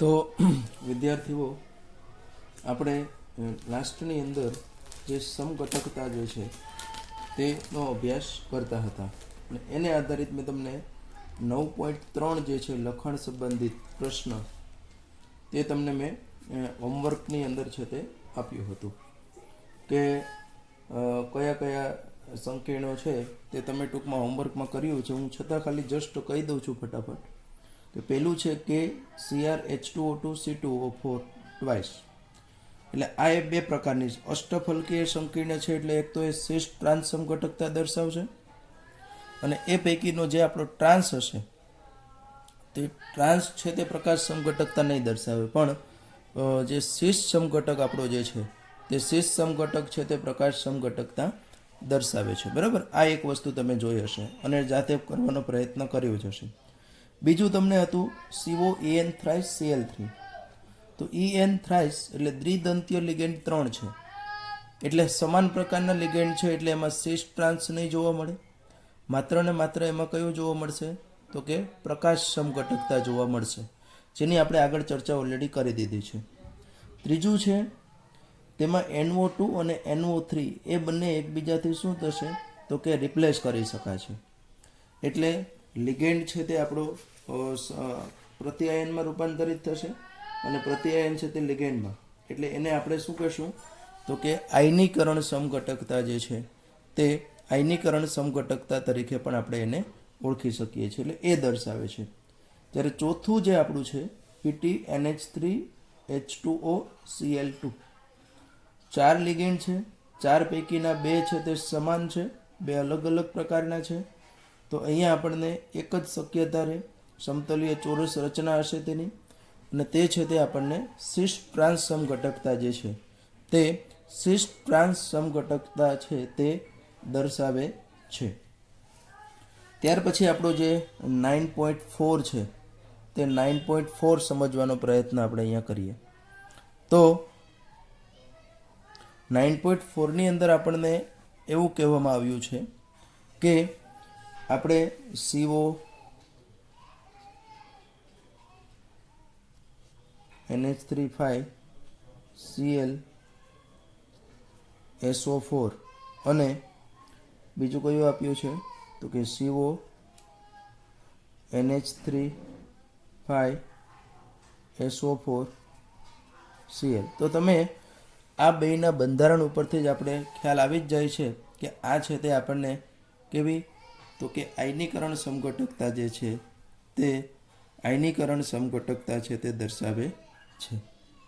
તો વિદ્યાર્થીઓ આપણે લાસ્ટની અંદર જે સમઘટકતા જે છે તેનો અભ્યાસ કરતા હતા અને એને આધારિત મેં તમને 9.3 જે છે લખાણ સંબંધિત પ્રશ્ન તે તમને મેં હોમવર્કની અંદર છે તે આપ્યું હતું કે કયા કયા સંકીર્ણો છે તે તમે ટૂંકમાં હોમવર્કમાં કર્યું છે. હું છતાં ખાલી જસ્ટ કહી દઉં છું ફટાફટ કે પહેલું છે કે CrH2O2C2O4 ટ્વાઇસ. એટલે આ એ બે પ્રકારની અષ્ટફલકીય સંકીર્ણ છે. એટલે એક તો એ શિષ્ટ ટ્રાન્સ સમઘટકતા દર્શાવશે અને એ પૈકીનો જે આપણો ટ્રાન્સ હશે તે ટ્રાન્સ છે તે પ્રકાશ સમઘટકતા નહીં દર્શાવે, પણ જે શિષ્ટ સમઘટક આપણો જે છે તે શિષ્ટ સમઘટક છે તે પ્રકાશ સમઘટકતા દર્શાવે છે. બરાબર, આ એક વસ્તુ તમે જોઈ હશે અને જાતે કરવાનો પ્રયત્ન કર્યો જ હશે. બીજું તમને હતું COEN થ્રાઇસ Cl3. તો EN થ્રાઇસ એટલે દ્વિદંતીય લિગેન્ડ 3 છે, એટલે સમાન પ્રકારના લિગેન્ડ છે, એટલે એમાં શિષ્ટ ટ્રાન્સ નહીં જોવા મળે. માત્ર ને માત્ર એમાં કયું જોવા મળશે તો કે પ્રકાશ સમઘટકતા જોવા મળશે, જેની આપણે આગળ ચર્ચા ઓલરેડી કરી દીધી છે. ત્રીજું છે તેમાં NO2 અને NO3 એ બંને એકબીજાથી શું થશે તો કે રિપ્લેસ કરી શકાશે. એટલે લિગેન્ડ છે તે આપણો પ્રત્યાયનમાં રૂપાંતરિત થશે અને પ્રત્યાયન છે તે લિગેન્ડમાં. એટલે એને આપણે શું કહીશું તો કે આયનીકરણ સમઘટકતા જે છે તે આયનીકરણ સમઘટકતા તરીકે પણ આપણે એને ઓળખી શકીએ છીએ. એટલે એ દર્શાવે છે. જ્યારે ચોથું જે આપણું છે PTNH3H2OCl2. 4 લિગેન્ડ છે, 4 પૈકીના 2 છે તે સમાન છે, 2 અલગ અલગ પ્રકારના છે. તો અહીંયા આપણને એક જ શક્યતા રહે, સમતલીય ચોરસ રચના હશે તેની, અને તે છે તે આપણને શિષ્ટ ટ્રાન્સ સમઘટકતા જે છે તે શિષ્ટ ટ્રાન્સ સમઘટકતા છે તે દર્શાવે છે. ત્યાર પછી આપણો જે 9.4 છે તે 9.4 સમજવાનો પ્રયત્ન આપણે અહીંયા કરીએ. તો 9.4 ની અંદર આપણને એવું કહેવામાં આવ્યું છે કે આપણે CO NH3 Cl SO4 અને બીજું કયું આપ્યું છે તો કે CO NH3 SO4 Cl. તો તમે આ બેના બંધારણ ઉપરથી જ આપણે ખ્યાલ આવી જ જાય છે કે આ છે તે આપણને કેવી તો કે આયનીકરણ સમઘટકતા જે છે તે આયનીકરણ સમઘટકતા છે તે દર્શાવે છે.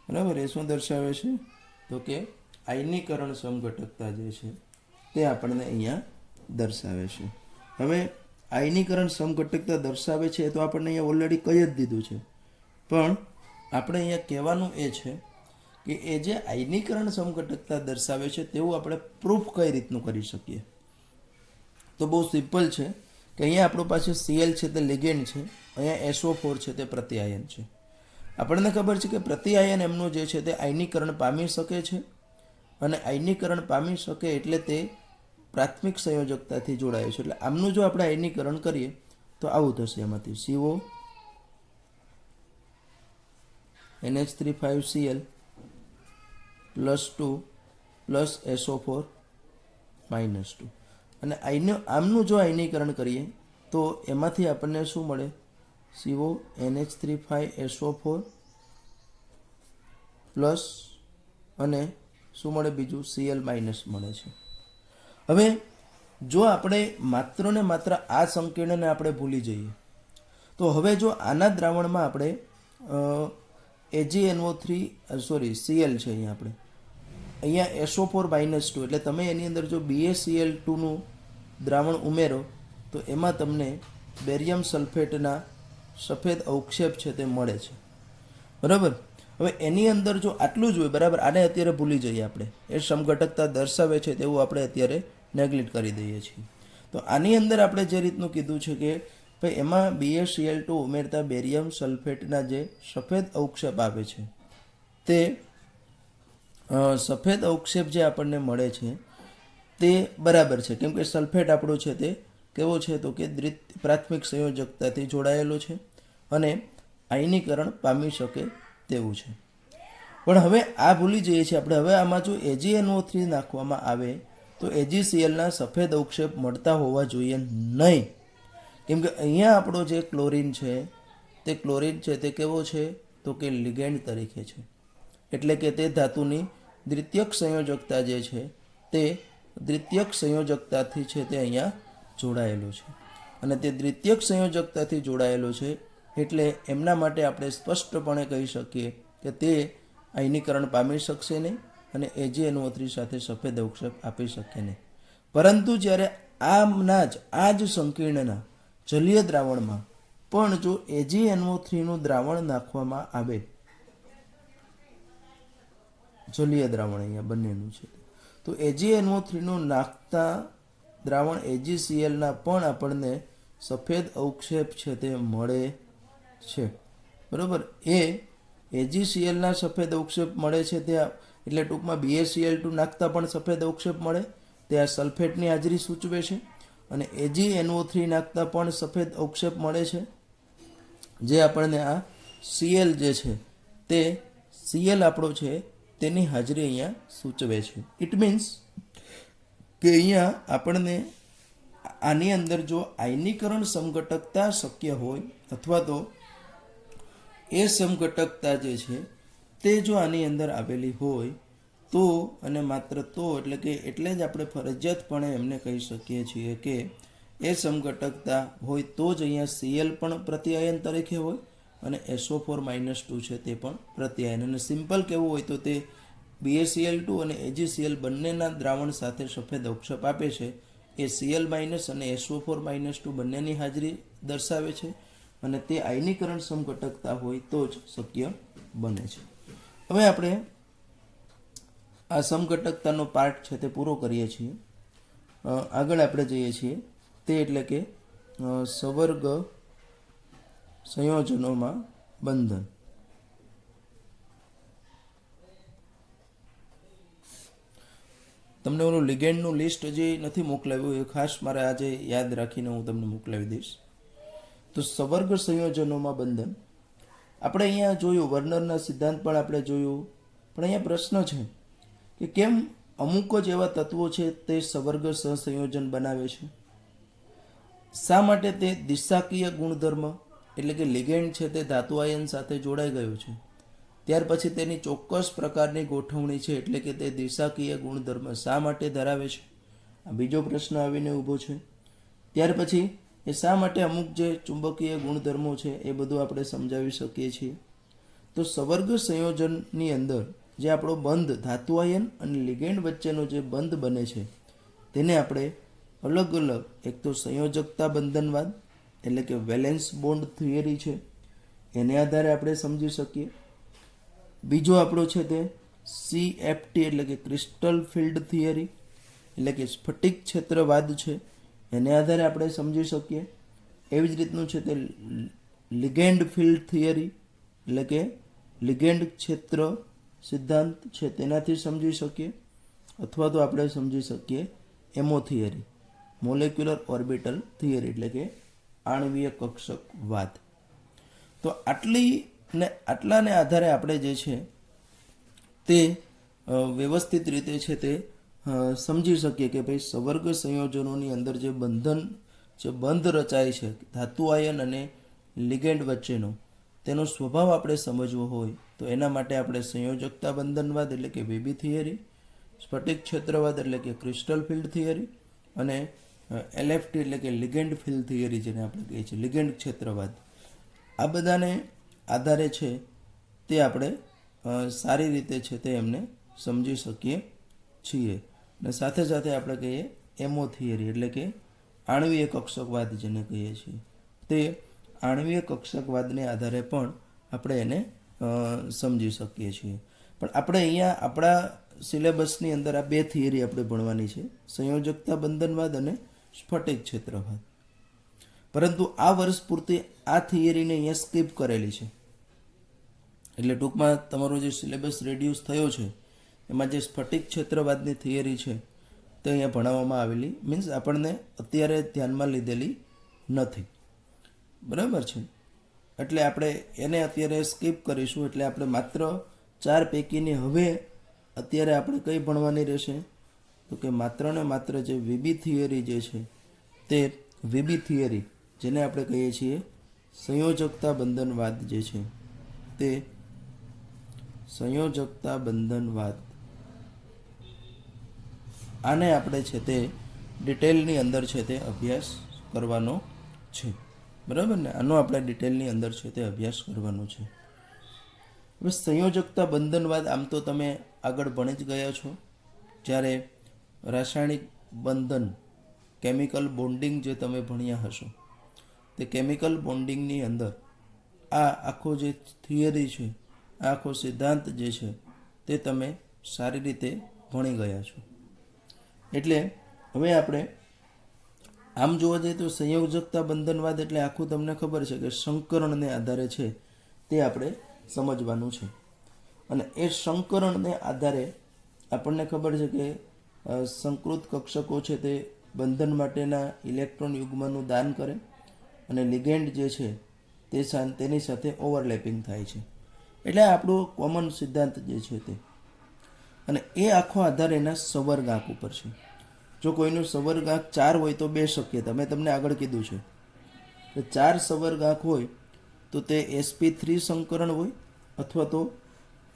બરાબર, એ શું દર્શાવે છે તો કે આયનીકરણ સમઘટકતા જે છે તે આપણને અહીંયા દર્શાવે છે. હવે આયનીકરણ સમઘટકતા દર્શાવે છે એ તો આપણને અહીંયા ઓલરેડી કહી જ દીધું છે, પણ આપણે અહીંયા કહેવાનું એ છે કે એ જે આયનીકરણ સમઘટકતા દર્શાવે છે તેવું આપણે પ્રૂફ કઈ રીતનું કરી શકીએ. તો બહુ સિમ્પલ છે કે અહીંયા આપણી પાસે Cl છે તે લિગેન્ડ છે, અહીંયા SO4 છે તે પ્રત્યાયન છે. આપણને ખબર છે કે પ્રત્યાયન એમનું જે છે તે આયનીકરણ પામી શકે છે, અને આયનીકરણ પામી શકે એટલે તે પ્રાથમિક સંયોજકતાથી જોડાય છે. એટલે આમનું જો આપણે આયનીકરણ કરીએ તો આવું થશે. એમાંથી CO NH3 Cl +2 +SO4 -2. અને આમનું જો આયનીકરણ કરીએ તો એમાંથી આપણને શું મળે CO NH3 SO4 પ્લસ અને શું મળે બીજું Cl- મળે છે. હવે જો આપણે માત્ર ને માત્ર આ સંકીર્ણને આપણે ભૂલી જઈએ તો હવે જો આના દ્રાવણમાં આપણે Cl છે અહીંયા SO4 -2 એટલે તમે એની અંદર જો BaCl2 નું દ્રાવણ ઉમેરો તો એમાં તમને બેરિયમ સલ્ફેટના સફેદ અવક્ષેપ છે તે મળે છે. બરાબર, હવે એની અંદર જો આટલું જ હોય, બરાબર, આને અત્યારે ભૂલી જઈએ આપણે, એ સમઘટકતા દર્શાવે છે તેવું આપણે અત્યારે નેગ્લેક્ટ કરી દઈએ છીએ. તો આની અંદર આપણે જે રીતનું કીધું છે કે ભાઈ એમાં BaCl2 ઉમેરતા બેરિયમ સલ્ફેટના જે સફેદ અવક્ષેપ આવે છે તે સફેદ અવક્ષેપ જે આપણને મળે છે તે બરાબર છે, કેમ કે સલ્ફેટ આપણો છે તે કેવો છે તો કે પ્રાથમિક સંયોજકતાથી જોડાયેલો છે અને આયનીકરણ પામી શકે તેવું છે. પણ હવે આ ભૂલી જઈએ છીએ આપણે. હવે આમાં જો AgNO3 નાખવામાં આવે તો AgClના સફેદ અવક્ષેપ મળતા હોવા જોઈએ નહીં. કેમ કે અહીંયા આપણો જે ક્લોરીન છે તે તે કેવો છે તો કે લિગેન્ડ તરીકે છે. એટલે કે તે ધાતુની દ્વિતીયક સંયોજકતા જે છે તે દ્વિતીયક સંયોજકતાથી છે તે અહીંયા જોડાયેલું છે. અને તે દ્વિતીયક સંયોજકતાથી જોડાયેલું છે એટલે એમના માટે આપણે સ્પષ્ટપણે કહી શકીએ કે તે આયનીકરણ પામી શકશે નહીં અને AgNO3 સાથે સફેદ અવક્ષેપ આપી શકે નહીં. પરંતુ જ્યારે આ જ સંકીર્ણના જલીય દ્રાવણમાં પણ જો AgNO3નું દ્રાવણ નાખવામાં આવે, જલીય દ્રાવણ અહીંયા બંનેનું છે, તો AgNO3નું નાખતા દ્રાવણ AgClના પણ આપણને સફેદ અવક્ષેપ છે તે મળે છે. બરાબર. AgClના સફેદ અવક્ષેપ મળે છે ત્યાં, એટલે ટૂંકમાં BaCl2 નાખતા પણ સફેદ અવક્ષેપ મળે, તે આ સલ્ફેટની હાજરી સૂચવે છે. અને AgNO3 નાખતા પણ સફેદ અવક્ષેપ મળે છે, જે આપણને આ Cl જે છે તે Cl આપણો છે તેની હાજરી અહીંયા સૂચવે છે. ઇટ મીન્સ કે અહીંયા આપણને આની અંદર જો આયનીકરણ સમઘટકતા શક્ય હોય અથવા તો એ સમઘટકતા જે છે તે જો આની અંદર આવેલી હોય તો અને માત્ર તો એટલે જ આપણે ફરજિયાતપણે એમને કહી શકીએ છીએ કે એ સમઘટકતા હોય તો જ અહીંયા Cl પણ પ્રત્યાયન તરીકે હોય અને SO4-2 છે તે પણ પ્રત્યાયન. અને સિમ્પલ કેવું હોય તો તે BaCl2 અને AgCl બંનેના દ્રાવણ સાથે સફેદ અવક્ષેપ આપે છે. એ Cl- અને SO4-2 બંનેની હાજરી દર્શાવે છે અને તે આયનીકરણ સમઘટકતા હોય તો જ શક્ય બને છે. હવે આપણે આ સમઘટકતાનો પાર્ટ છે તે પૂરો કરીએ છીએ. આગળ આપણે જઈએ છીએ તે એટલે કે સવર્ગ સંયોજનોમાં બંધન. તમને ઓલું લિગેન્ડનું લિસ્ટ હજી નથી મોકલાવ્યું, એ ખાસ મારે આજે યાદ રાખીને હું તમને મોકલાવી દઈશ. તો સવર્ગ સંયોજનોમાં બંધન આપણે અહીંયા જોયું, વર્નરના સિદ્ધાંત પણ આપણે જોયું. પણ અહીંયા પ્રશ્ન છે કે કેમ અમુક જ એવા તત્વો છે તે સવર્ગ સહસંયોજન બનાવે છે? શા માટે? તે દિશાકીય ગુણધર્મ એટલે કે લિગેન્ડ છે તે ધાતુ આયન સાથે જોડાઈ ગયું છે, ત્યાર પછી તેની ચોક્કસ પ્રકારની ગોઠવણી છે એટલે કે તે દિશાકીય ગુણધર્મ શા માટે ધરાવે છે? આ બીજો પ્રશ્ન આવીને ઊભો છે. ત્યાર પછી એ શા માટે અમુક જે ચુંબકીય ગુણધર્મો છે એ બધું આપણે સમજાવી શકીએ છીએ. તો સવર્ગ સંયોજનની અંદર જે આપણો બંધ ધાતુ આયન અને લિગેન્ડ વચ્ચેનો જે બંધ બને છે તેને આપણે અલગ અલગ, એક તો સંયોજકતા બંધનવાદ એટલે કે વેલેન્સ બોન્ડ થિયરી છે એને આધારે આપણે સમજી શકીએ. બીજો આપણો છે તે CFT એટલે કે ક્રિસ્ટલ ફિલ્ડ થિયરી એટલે કે સ્ફટિક ક્ષેત્રવાદ છે, એને આધારે આપણે સમજી શકીએ. એવી જ રીતનું છે તે લિગેન્ડ ફિલ્ડ થિયરી એટલે કે લિગેન્ડ ક્ષેત્ર સિદ્ધાંત છે તેનાથી સમજી શકીએ. અથવા તો આપણે સમજી શકીએ એમો થિયરી, મોલેક્યુલર ઓર્બિટલ થિયરી એટલે કે આણ્વીય કક્ષકવાદ. તો આટલાને આધારે આપણે જે છે તે વ્યવસ્થિત રીતે છે તે સમજી શકીએ કે ભાઈ સવર્ગ સંયોજનોની અંદર જે બંધ રચાય છે ધાતુ આયન અને લિગેન્ડ વચ્ચેનો, તેનો સ્વભાવ આપણે સમજવો હોય તો એના માટે આપણે સંયોજકતા બંધનવાદ એટલે કે VB થિયરી, સ્ફટિક ક્ષેત્રવાદ એટલે કે ક્રિસ્ટલ ફિલ્ડ થિયરી અને LFT એટલે કે લિગેન્ડ ફિલ્ડ થિયરી જેને આપણે કહીએ છીએ લિગેન્ડ ક્ષેત્રવાદ, આ બધાને આધારે છે તે આપણે સારી રીતે છે તે એમને સમજી શકીએ છીએ. અને સાથે સાથે આપણે કહીએ એમો થિયરી એટલે કે આણ્વીય કક્ષકવાદ જેને કહીએ છીએ, તે આણ્વીય કક્ષકવાદને આધારે પણ આપણે એને સમજી શકીએ છીએ. પણ આપણે અહીંયા આપણા સિલેબસની અંદર આ બે થિયરી આપણે ભણવાની છે, સંયોજકતા બંધનવાદ અને સ્ફટિક ક્ષેત્રવાદ. પરંતુ આ વર્ષ પૂરતી આ થિયરીને અહીંયા સ્કીપ કરેલી છે. એટલે ટૂંકમાં તમારો જે સિલેબસ રેડ્યુસ થયો છે એમાં જે સ્ફટિક ક્ષેત્રવાદની થિયરી છે તે અહીંયા ભણાવવામાં આવેલી, મીન્સ આપણને અત્યારે ધ્યાનમાં લીધેલી નથી. બરાબર છે. એટલે આપણે એને અત્યારે સ્કીપ કરીશું. એટલે આપણે માત્ર 4 પૈકીની હવે અત્યારે આપણે કઈ ભણવાની રહેશે? તો કે માત્ર ને માત્ર જે વીબી થિયરી જે છે તે વીબી થિયરી, જેને આપણે કહીએ છીએ સંયોજકતા બંધનવાદ જે છે તે સંયોજકતા બંધનવાદ, આને આપણે છે તે ડિટેલની અંદર છે તે અભ્યાસ કરવાનો છે. બરાબર ને? આનો આપણે ડિટેલની અંદર છે તે અભ્યાસ કરવાનો છે. હવે સંયોજકતા બંધનવાદ આમ તો તમે આગળ ભણી જ ગયા છો. જ્યારે રાસાયણિક બંધન, કેમિકલ બોન્ડિંગ જે તમે ભણ્યા હશો, તે કેમિકલ બોન્ડિંગની અંદર આ આખો જે થિયરી છે, આ આખો સિદ્ધાંત જે છે તે તમે સારી રીતે ભણી ગયા છો. એટલે હવે આપણે આમ જોવા જઈએ તો સંયોજકતા બંધનવાદ એટલે આખું તમને ખબર છે કે સંકરણને આધારે છે તે આપણે સમજવાનું છે. અને એ સંકરણને આધારે આપણને ખબર છે કે સંકૃત કક્ષકો છે તે બંધન માટેના ઇલેક્ટ્રોન યુગ્મનું દાન કરે અને લિગેન્ડ જે છે તે તેની સાથે ઓવરલેપિંગ થાય છે. એટલે આપણો કોમન સિદ્ધાંત જે છે તે, અને એ આખો આધાર એના સંવર્ગાંક ઉપર છે. જો કોઈનું સંવર્ગાંક 4 હોય તો 2 શક્યતા મેં તમને આગળ કીધું છે કે 4 સંવર્ગાંક હોય તો તે sp3 સંકરણ હોય અથવા તો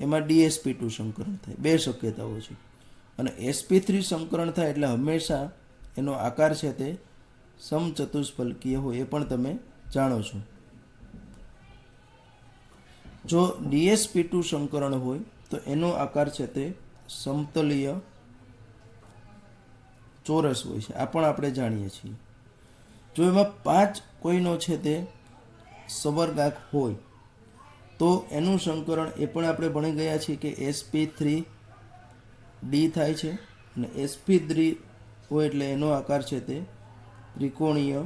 એમાં dsp2 સંકરણ થાય. 2 શક્યતાઓ છે. અને sp3 સંકરણ થાય એટલે હંમેશા એનો આકાર છે તે સમચતુષ્ફલકીય હોય, એ પણ તમે જાણો છો. જો dsp2 સંકરણ હોય તો એનો આકાર છે તે સમતલીય ચોરસ હોય છે, આ પણ આપણે જાણીએ છીએ. જો એમાં 5 કોઈનો છે તે સંવર્ગાંક હોય તો એનું સંકરણ એ પણ આપણે ભણી ગયા છીએ કે sp3d થાય છે. અને sp3 હોય એટલે એનો આકાર છે તે ત્રિકોણીય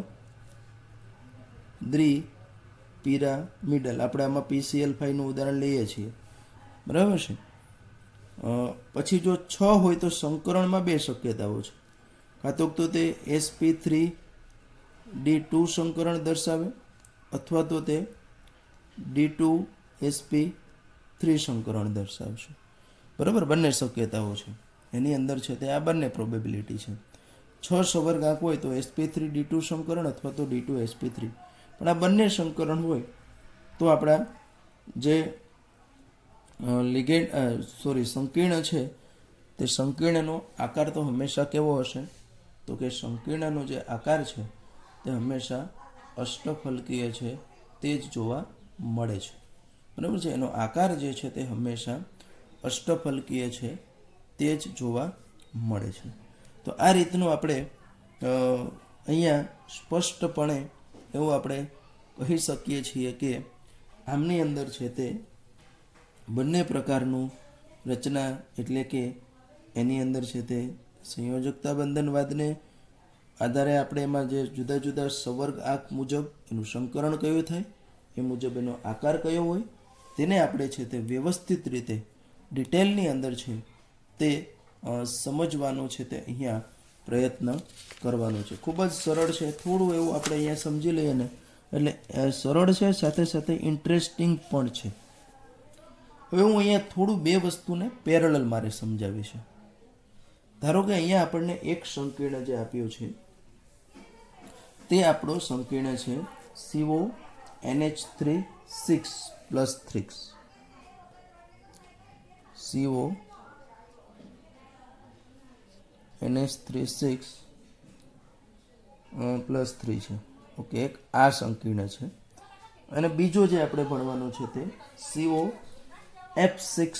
દ્વિપિરામિડલ. આપણે આમાં PCl5 નું ઉદાહરણ લઈએ છીએ. બરાબર છે? પછી જો 6 હોય તો સંકરણમાં 2 શક્યતાઓ છે. કાં તો તે sp3d2 સંકરણ દર્શાવે અથવા તો તે d2sp3 સંકરણ દર્શાવશે. બરાબર? બંને શક્યતાઓ છે એની અંદર છે તે આ બંને પ્રોબેબિલિટી છે. 6 સંવર્ગાંક હોય તો sp3d2 સંકરણ અથવા તો d2sp3. પણ આ બંને સંકરણ હોય તો આપણા જે સંકીર્ણ છે તે સંકીર્ણનો આકાર તો હંમેશા કેવો હશે? તો કે સંકીર્ણનો જે આકાર છે તે હંમેશા અષ્ટફલકીય છે તે જ જોવા મળે છે. બરાબર છે? એનો આકાર જે છે તે હંમેશા અષ્ટફલકીય છે તે જ જોવા મળે છે. તો આ રીતનું આપણે અહીંયા સ્પષ્ટપણે એવું આપણે કહી શકીએ છીએ કે આમની અંદર છે તે બંને પ્રકારનું રચના, એટલે કે એની અંદર છે તે સંયોજકતા બંધનવાદને આધારે આપણે એમાં જે જુદા જુદા સંવર્ગાંક મુજબ એનું સંકરણ કયું થાય, એ મુજબ એનો આકાર કયો હોય, તેને આપણે છે તે વ્યવસ્થિત રીતે ડિટેલની અંદર છે તે સમજવાનો છે તે અહીંયા પ્રયત્ન કરવાનો છે. ખૂબ જ સરળ છે. થોડું એવું આપણે અહીંયા સમજી લઈએ ને એટલે સરળ છે, સાથે સાથે ઇન્ટરેસ્ટિંગ પણ છે. હવે હું અહીંયા થોડું 2 વસ્તુને પેરેલલ મારે સમજાવી છે. ધારો કે અહીંયા આપણને એક સંકીર્ણ જે આપ્યો છે તે આપણો સંકીર્ણ છે CONH3 6+3 CONH3 6+3 છે. ઓકે, એક આ સંકીર્ણ છે. અને બીજો જે આપણે ભણવાનો છે તે COF6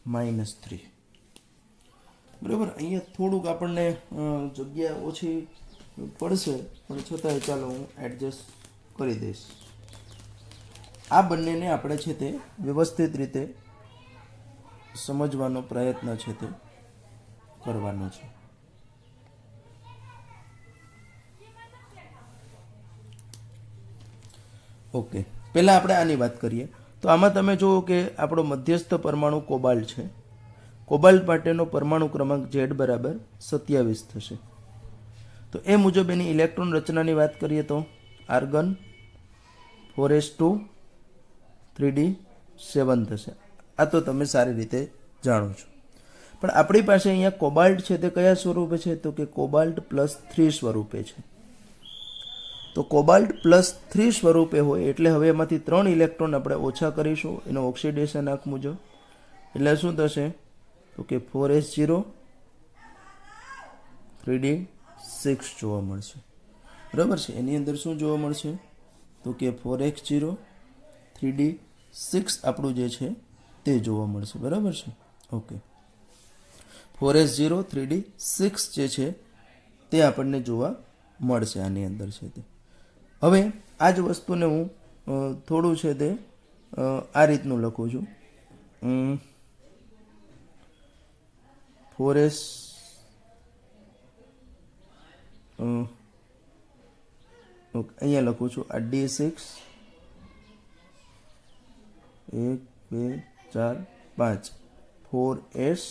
-3. બરાબર? અહીંયા થોડુંક આપણને જગ્યા ઓછી પડશે, પણ છતાંય ચાલો હું એડજસ્ટ કરી દઈશ. આ બંનેને આપણે છે તે વ્યવસ્થિત રીતે સમજવાનો પ્રયત્ન છે તે કરવાનો છે. ઓકે, પહેલાં આપણે આની વાત કરીએ. તો આમાં તમે જુઓ કે આપણો મધ્યસ્થ પરમાણુ કોબાલ્ટ છે. કોબાલ્ટ માટેનો પરમાણુ ક્રમાંક Z = 27 થશે. તો એ મુજબ એની ઇલેક્ટ્રોન રચનાની વાત કરીએ તો આર્ગન 4s2 3d7 થશે. આ તો તમે સારી રીતે જાણો છો. પણ આપણી પાસે અહીંયા કોબાલ્ટ છે તે કયા સ્વરૂપે છે? તો કે કોબાલ્ટ +3 સ્વરૂપે છે. તો કોબાલ્ટ +3 સ્વરૂપે હોય એટલે હવે એમાંથી 3 ઇલેક્ટ્રોન આપણે ઓછા કરીશું એનો ઓક્સિડેશન આંક મુજબ. એટલે શું થશે? તો કે 4s0 3d6 જોવા મળશે. બરાબર છે. એની અંદર શું જોવા મળશે? તો કે 4x0 3d6 આપણું જે છે તે જોવા મળશે. બરાબર છે. ઓકે, 4s0 3d6 જે છે તે આપણને જોવા મળશે આની અંદર છે તે. હવે આ જ વસ્તુને હું થોડું છે તે આ રીતનું લખું છું. 4s અહીંયા લખું છું આ d6 1 2 4 5 4s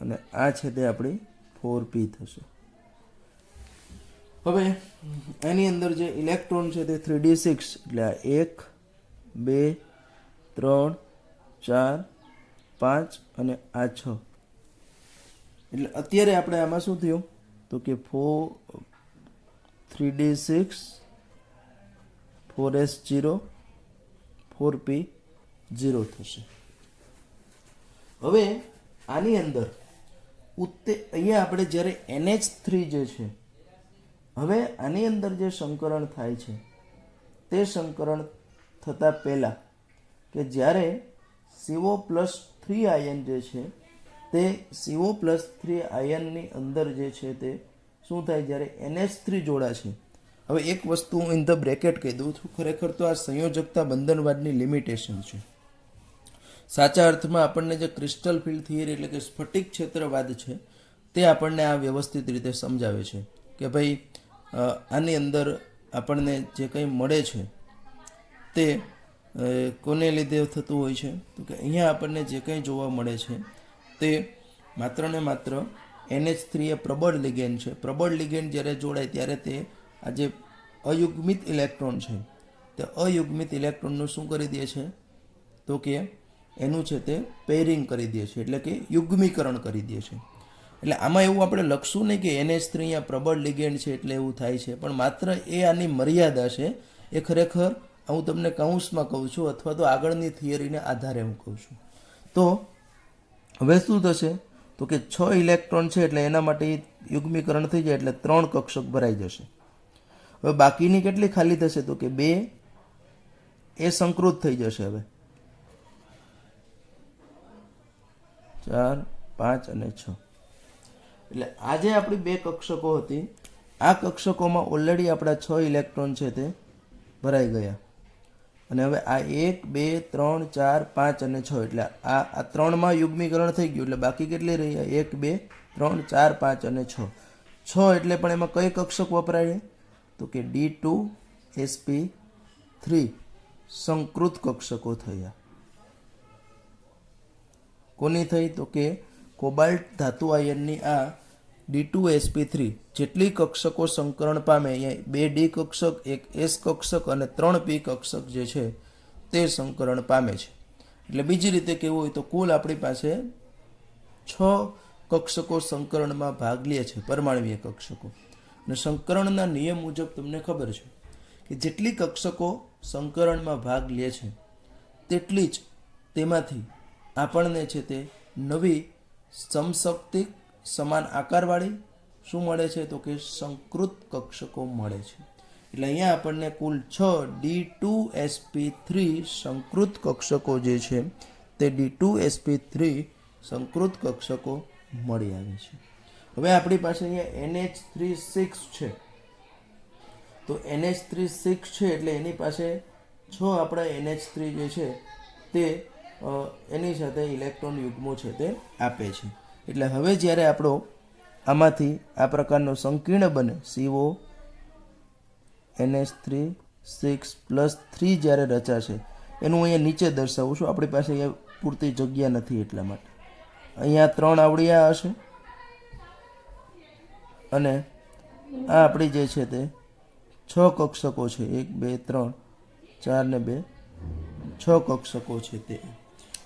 અને આ છે તે આપણી 4p થશે. હવે એની અંદર જે ઇલેક્ટ્રોન છે તે 3d6 એટલે આ 1 2 3 4 5 અને આ 6. એટલે અત્યારે આપણે આમાં શું થયું? તો કે 3d6 4s0 4p0 થશે. હવે આની અંદર અહીંયા આપણે જ્યારે NH3 જે છે, હવે આની અંદર જે સંકરણ થાય છે તે સંકરણ થતાં પહેલાં કે જ્યારે CO+3 આયન જે છે તે CO+3 આયનની અંદર જે છે તે શું થાય? જ્યારે NH3 જોડાશે. હવે એક વસ્તુ હું ઇન ધ બ્રેકેટ કહી દઉં છું. ખરેખર તો આ સંયોજકતા બંધનવાદની લિમિટેશન છે. સાચા અર્થમાં આપણને જે ક્રિસ્ટલ ફિલ્ડ થિયરી એટલે કે સ્ફટિક ક્ષેત્રવાદ છે તે આપણને આ વ્યવસ્થિત રીતે સમજાવે છે કે ભાઈ આની અંદર આપણને જે કંઈ મળે છે તે કોને લીધે થતું હોય છે? તો કે અહીંયા આપણને જે કંઈ જોવા મળે છે તે માત્ર ને માત્ર NH3 એ પ્રબળ લિગેન્ડ છે. પ્રબળ લિગેન્ડ જ્યારે જોડાય ત્યારે તે આ જે અયુગ્મિત ઇલેક્ટ્રોન છે તે અયુગ્મિત ઇલેક્ટ્રોનનું શું કરી દે છે? તો કે એનું છે તે પેરિંગ કરી દે છે, એટલે કે યુગ્મીકરણ કરી દે છે. એટલે આમાં એવું આપણે લખશું નહીં કે NH3 અહીંયા પ્રબળ લિગેન્ડ છે એટલે એવું થાય છે, પણ માત્ર એ આની મર્યાદા છે. એ ખરેખર હું તમને કૌંસમાં કહું છું અથવા તો આગળની થિયરીને આધારે હું કહું છું. તો હવે શું થશે? તો કે 6 ઇલેક્ટ્રોન છે એટલે એના માટે યુગ્મીકરણ થઈ જાય એટલે 3 કક્ષક ભરાઈ જશે. હવે બાકીની કેટલી ખાલી થશે? તો કે 2 એ સંકૃત થઈ જશે. હવે 4 5 અને 6 એટલે આ જે આપણી 2 કક્ષકો હતી આ કક્ષકોમાં ઓલરેડી આપણા 6 ઇલેક્ટ્રોન છે તે ભરાઈ ગયા. અને હવે આ 1 2 3 4 5 અને 6 એટલે આ 3માં યુગ્મીકરણ થઈ ગયું એટલે બાકી કેટલી રહી? 1 2 3 4 5 અને 6. 6 એટલે પણ એમાં કઈ કક્ષક વપરાય? તો કે D2sp3 સંકૃત કક્ષકો થયા. કોની થઈ? તો કે કોબાલ્ટ ધાતુ આયનની આ D2sp3 જેટલી કક્ષકો સંકરણ પામે, અહીંયા 2D કક્ષક, 1s કક્ષક અને 3p કક્ષક જે છે તે સંકરણ પામે છે. એટલે બીજી રીતે કેવું હોય તો કુલ આપણી પાસે 6 કક્ષકો સંકરણમાં ભાગ લે છે, પરમાણવીય કક્ષકો. અને સંકરણના નિયમ મુજબ તમને ખબર છે કે જેટલી કક્ષકો સંકરણમાં ભાગ લે છે તેટલી જ તેમાંથી આપણને છે તે નવી સમશક્તિક સમાન આકારવાળી શું મળે છે? તો કે સંકૃત કક્ષકો મળે છે. એટલે અહીંયા આપણને કુલ 6 D2sp3 સંકૃત કક્ષકો જે છે તે D2sp3 સંકૃત કક્ષકો મળી આવે છે. હવે આપણી પાસે અહીંયા NH36 છે. તો NH36 છે એટલે એની પાસે 6 આપણા NH3 જે છે તે એની સાથે ઇલેક્ટ્રોન યુગ્મો છે તે આપે છે. એટલે હવે જ્યારે આપણો આમાંથી આ પ્રકારનો સંકીર્ણ બને CO NH3 6+3 જ્યારે રચાશે એનું અહીંયા નીચે દર્શાવું છું. આપણી પાસે અહીંયા પૂરતી જગ્યા નથી એટલા માટે અહીંયા 3 આવડિયા હશે અને આ આપણી જે છે તે 6 કક્ષકો છે, 1 2 3 4 ને 2 6 કક્ષકો છે તે.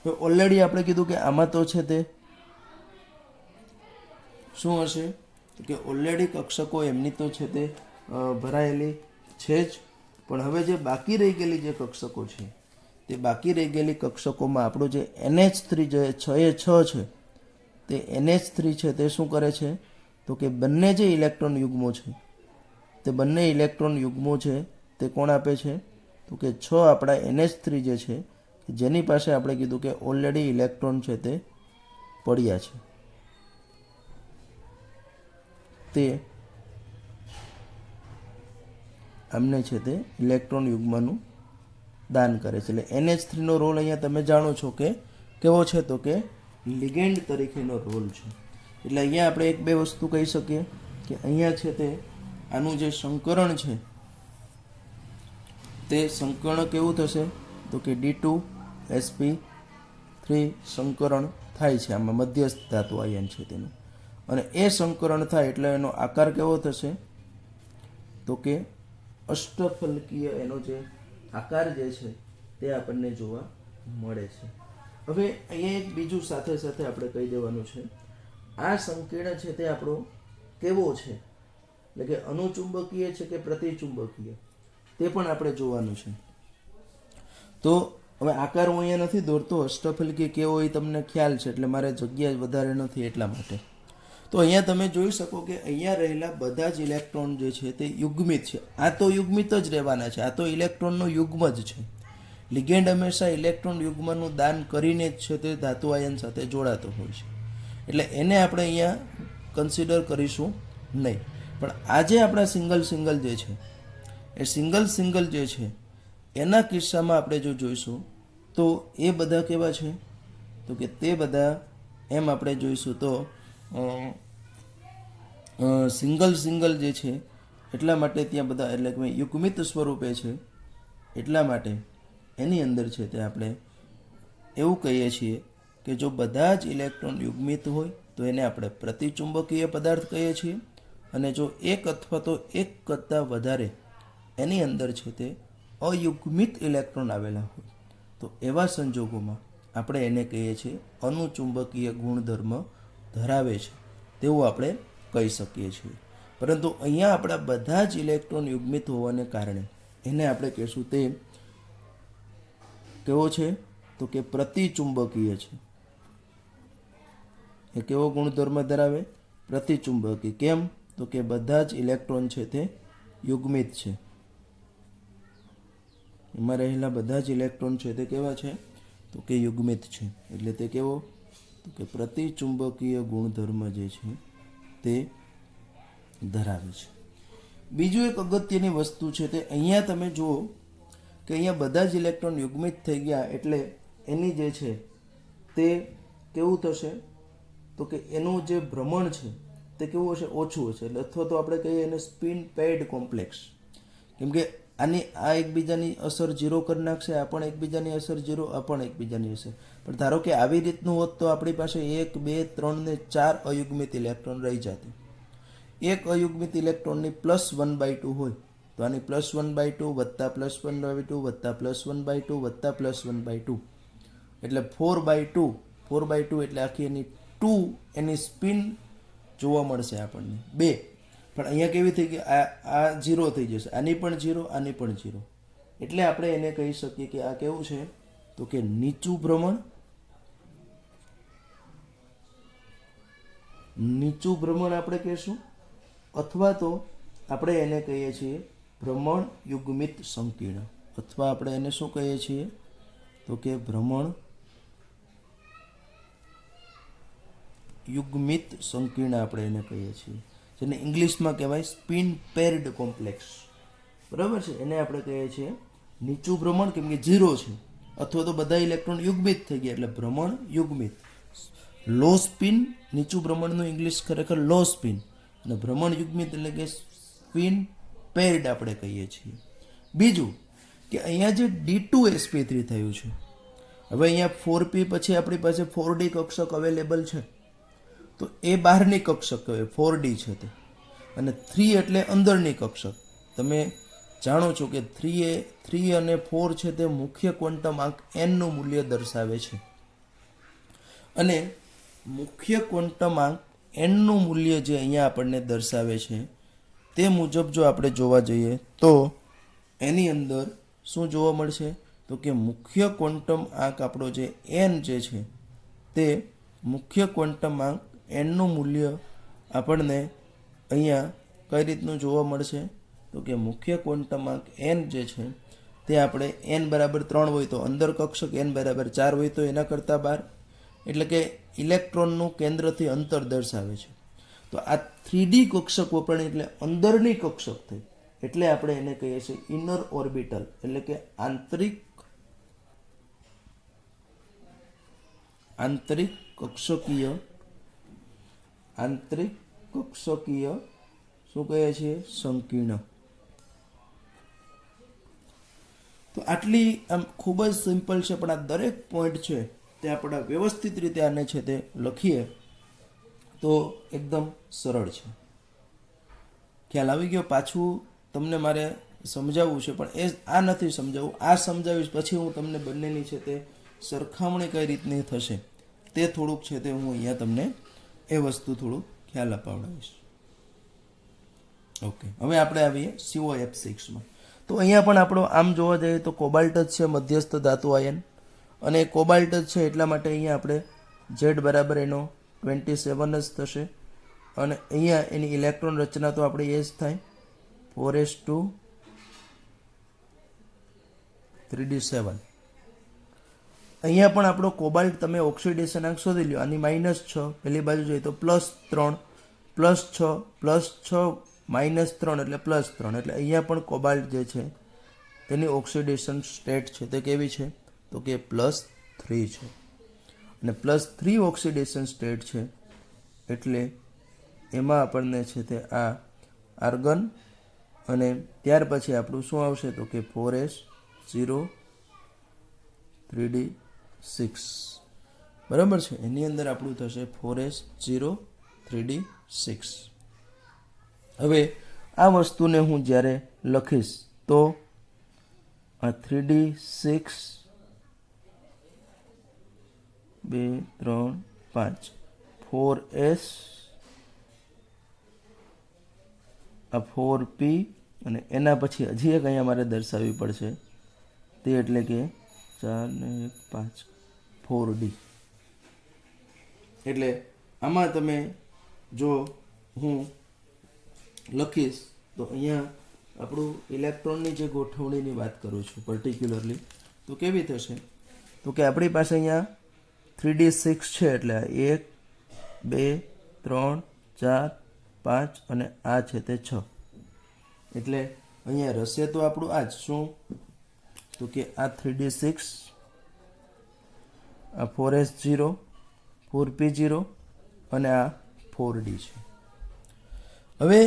તો ઓલરેડી આપણે કીધું કે આમાં તો છે તે શું હશે કે ઓલરેડી કક્ષકો એમની તો છે તે ભરાયેલી છે જ, પણ હવે જે બાકી રહી ગયેલી જે કક્ષકો છે તે બાકી રહી ગયેલી કક્ષકોમાં આપણું જે NH3 જે 6 છે તે NH3 છે તે શું કરે છે તો કે બંને જે ઇલેક્ટ્રોન યુગ્મો છે તે બંને ઇલેક્ટ્રોન યુગ્મો છે તે કોણ આપે છે તો કે 6 આપણા NH3 જે છે જેની પાસે આપણે કીધું કે ઓલરેડી ઇલેક્ટ્રોન છે તે પડ્યા છે તે આમને છે તે ઇલેક્ટ્રોન યુગ્મનું દાન કરે છે. એટલે NH3 નો રોલ અહીંયા તમે જાણો છો કે કેવો છે તો કે લિગેન્ડ તરીકેનો રોલ છે. એટલે અહીંયા આપણે એક બે વસ્તુ કહી શકીએ કે અહીંયા છે તે આનું જે સંકરણ છે તે સંકરણ કેવું થશે તો કે D2sp3 સંકરણ થાય છે આમાં મધ્યસ્થ ધાતુ આયન છે તેનું, અને એ સંકરણ થાય એટલે એનો આકાર કેવો થશે તો કે અષ્ટફલકીય એનો જે આકાર જે છે તે આપણને જોવા મળે છે. હવે અહીંયા એક બીજું સાથે સાથે આપણે કહી દેવાનું છે, આ સંકીર્ણ છે તે આપણો કેવો છે, એટલે કે અનુચુંબકીય છે કે પ્રતિચુંબકીય તે પણ આપણે જોવાનું છે. તો હવે આકાર હું અહીંયા નથી દોરતો, અષ્ટફલકી કેવો એ તમને ખ્યાલ છે એટલે મારે જગ્યા વધારે નથી એટલા માટે. તો અહીંયા તમે જોઈ શકો કે અહીંયા રહેલા બધા જ ઇલેક્ટ્રોન જે છે તે યુગ્મિત છે. આ તો યુગ્મિત જ રહેવાના છે, આ તો ઇલેક્ટ્રોનનો યુગ્મ જ છે. લિગેન્ડ હંમેશા ઇલેક્ટ્રોન યુગ્મનું દાન કરીને જ છે તે ધાતુ આયન સાથે જોડાતો હોય છે, એટલે એને આપણે અહીંયા કન્સિડર કરીશું નહીં. પણ આ જે આપણા સિંગલ જે છે એ સિંગલ જે છે એના કિસ્સામાં આપણે જો જોઈશું તો એ બધા કેવા છે તો કે તે બધા એમ આપણે જોઈશું તો સિંગલ જે છે એટલા માટે ત્યાં બધા એટલે કે યુગ્મિત સ્વરૂપે છે, એટલા માટે એની અંદર છે તે આપણે એવું કહીએ છીએ કે જો બધા જ ઇલેક્ટ્રોન યુગ્મિત હોય તો એને આપણે પ્રતિચુંબકીય પદાર્થ કહીએ છીએ, અને જો એક અથવા તો એક કરતાં વધારે એની અંદર છે તે અયુગ્મિત ઇલેક્ટ્રોન આવેલા હોય તો એવા સંજોગોમાં આપણે એને કહીએ છીએ અનુચુંબકીય ગુણધર્મ ધરાવે છે તેવું આપણે કહી શકીએ છીએ. પરંતુ અહીંયા આપણા બધા જ ઇલેક્ટ્રોન યુગ્મિત હોવાને કારણે એને આપણે કહીશું તે કેવો છે તો કે પ્રતિચુંબકીય છે. એ કેવો ગુણધર્મ ધરાવે પ્રતિચુંબકી. કેમ તો કે બધા જ ઇલેક્ટ્રોન છે તે યુગ્મિત છે, એમાં રહેલા બધા જ ઇલેક્ટ્રોન છે તે કેવા છે તો કે યુગ્મિત છે, એટલે તે કેવો તો કે પ્રતિચુંબકીય ગુણધર્મ જે છે તે ધરાવે છે. બીજું એક અગત્યની વસ્તુ છે તે અહીંયા તમે જુઓ કે અહીંયા બધા જ ઇલેક્ટ્રોન યુગ્મિત થઈ ગયા એટલે એની જે છે તે કેવું થશે તો કે એનું જે ભ્રમણ છે તે કેવું હશે ઓછું હશે, એટલે અથવા તો આપણે કહીએ એને સ્પિન પેડ કોમ્પ્લેક્સ. કેમ કે આની આ એકબીજાની અસર 0 કરી નાખશે, આ પણ એકબીજાની અસર 0, આ પણ એકબીજાની અસર. પણ ધારો કે આવી રીતનું હોત તો આપણી પાસે 1 2 3 ને 4 અયુગ્મિત ઇલેક્ટ્રોન રહી જતી. એક અયુગ્મિત ઇલેક્ટ્રોનની +1/2 હોય તો આની +1/2 વત્તા +1/2 વત્તા +1/2 વત્તા +1/2 એટલે 4/2 એટલે આખી એની 2 એની સ્પિન જોવા મળશે આપણને 2. પણ અહીંયા કેવી થઈ ગઈ આ 0 થઈ જશે, આની પણ 0 આની પણ 0, એટલે આપણે એને કહી શકીએ કે આ કેવું છે તો કે નીચું ભ્રમણ આપણે કહીશું, અથવા તો આપણે એને કહીએ છીએ ભ્રમણ યુગ્મિત સંકીર્ણ, અથવા આપણે એને શું કહીએ છીએ તો કે ભ્રમણ યુગ્મિત સંકીર્ણ આપણે એને કહીએ છીએ, જેને ઇંગ્લિશમાં કહેવાય સ્પિન પેર્ડ કોમ્પ્લેક્સ. બરાબર છે, એને આપણે કહીએ છીએ નીચું ભ્રમણ, કેમ કે 0 છે, અથવા તો બધા ઇલેક્ટ્રોન યુગ્મિત થઈ ગયા એટલે ભ્રમણ યુગ્મિત. લો સ્પિન નીચું ભ્રમણનું ઇંગ્લિશ ખરેખર લો સ્પિન, અને ભ્રમણ યુગ્મિત એટલે કે સ્પિન પેર્ડ આપણે કહીએ છીએ. બીજું કે અહીંયા જે D2sp3 થયું છે, હવે અહીંયા 4p પછી આપણી પાસે 4d કક્ષક અવેલેબલ છે, તો એ બહારની કક્ષક કહેવાય 4d છે તે, અને 3 એટલે અંદરની કક્ષક. તમે જાણો છો કે 3 અને 4 છે તે મુખ્ય ક્વોન્ટમ આંક n નું મૂલ્ય દર્શાવે છે. અને મુખ્ય ક્વોન્ટમ આંક n નું મૂલ્ય જે અહીંયા આપણને દર્શાવે છે તે મુજબ જો આપણે જોવા જઈએ તો એની અંદર શું જોવા મળશે તો કે મુખ્ય ક્વોન્ટમ આંક આપણો જે n જે છે તે મુખ્ય ક્વોન્ટમ આંક n નું મૂલ્ય આપણને અહીંયા કઈ રીતનું જોવા મળશે તો કે મુખ્ય ક્વોન્ટમ આંક n જે છે તે આપણે n બરાબર 3 હોય તો અંદર કક્ષક, n બરાબર 4 હોય તો એના કરતાં બહાર, એટલે કે ઇલેક્ટ્રોનનું કેન્દ્રથી અંતર દર્શાવે છે. તો આ 3D કક્ષક વપરાય એટલે અંદરની કક્ષક થઈ, એટલે આપણે એને કહીએ છીએ ઇનર ઓર્બિટલ, એટલે કે આંતરિક કક્ષકીય શું કહે છે સંકીર્ણ. તો આટલી આમ ખૂબ જ સિમ્પલ છે, પણ આ દરેક પોઈન્ટ છે તે આપણા વ્યવસ્થિત રીતે આને છે તે લખીએ તો એકદમ સરળ છે. ખ્યાલ આવી ગયો? પાછું તમને મારે સમજાવવું છે, પણ આ નથી સમજાવવું, આ સમજાવીશ પછી હું તમને બંનેની છે તે સરખામણી કઈ રીતની થશે તે થોડુંક છે તે હું અહીંયા તમને એ વસ્તુ થોડું ખ્યાલ અપાવડાવીશ. ઓકે, હવે આપણે આવીએ COF6માં. તો અહીંયા પણ આપણો આમ જોવા જઈએ તો કોબાલ્ટ જ છે મધ્યસ્થ ધાતુ આયન, અને કોબાલ્ટ જ છે એટલા માટે અહીંયા આપણે Z બરાબર એનો 27 જ થશે. અને અહીંયા એની ઇલેક્ટ્રોન રચના તો આપણે એ જ થાય 4s2 3d7. અહીંયા પણ આપણો કોબાલ્ટ તમે ઓક્સિડેશન આંક શોધી લ્યો, આની -6, પેલી બાજુ જોઈએ તો +3, +6, +6 -3 એટલે +3, એટલે અહીંયા પણ કોબાલ્ટ જે છે તેની ઓક્સિડેશન સ્ટેટ છે તે કેવી છે તો કે +3 છે. અને +3 ઓક્સિડેશન સ્ટેટ છે એટલે એમાં આપણને છે તે આ આર્ગન, અને ત્યાર પછી આપણું શું આવશે તો કે 4s0 3d6, બરાબર છે. એની અંદર આપણું થશે 4s0 3d6. હવે આ વસ્તુને હું જ્યારે લખીશ તો આ 3d6 2 3 5 4s આ 4p અને એના પછી હજી એક અહીંયા મારે દર્શાવવી પડશે તે એટલે કે 4 ને 1 5 4d. એટલે આમાં તમે જો હું લખીશ તો અહીંયા આપણું ઇલેક્ટ્રોનની જે ગોઠવણીની વાત કરું છું પર્ટિક્યુલરલી, તો કેવી થશે તો કે આપણી પાસે અહીંયા 3d6 છે એટલે 1 2 3 4 5 અને આ છે તે 6. એટલે અહીંયા રહેશે તો આપણું આ જ શું તો કે આ 3d6, આ 4s0 4p0 અને આ 4d છે. હવે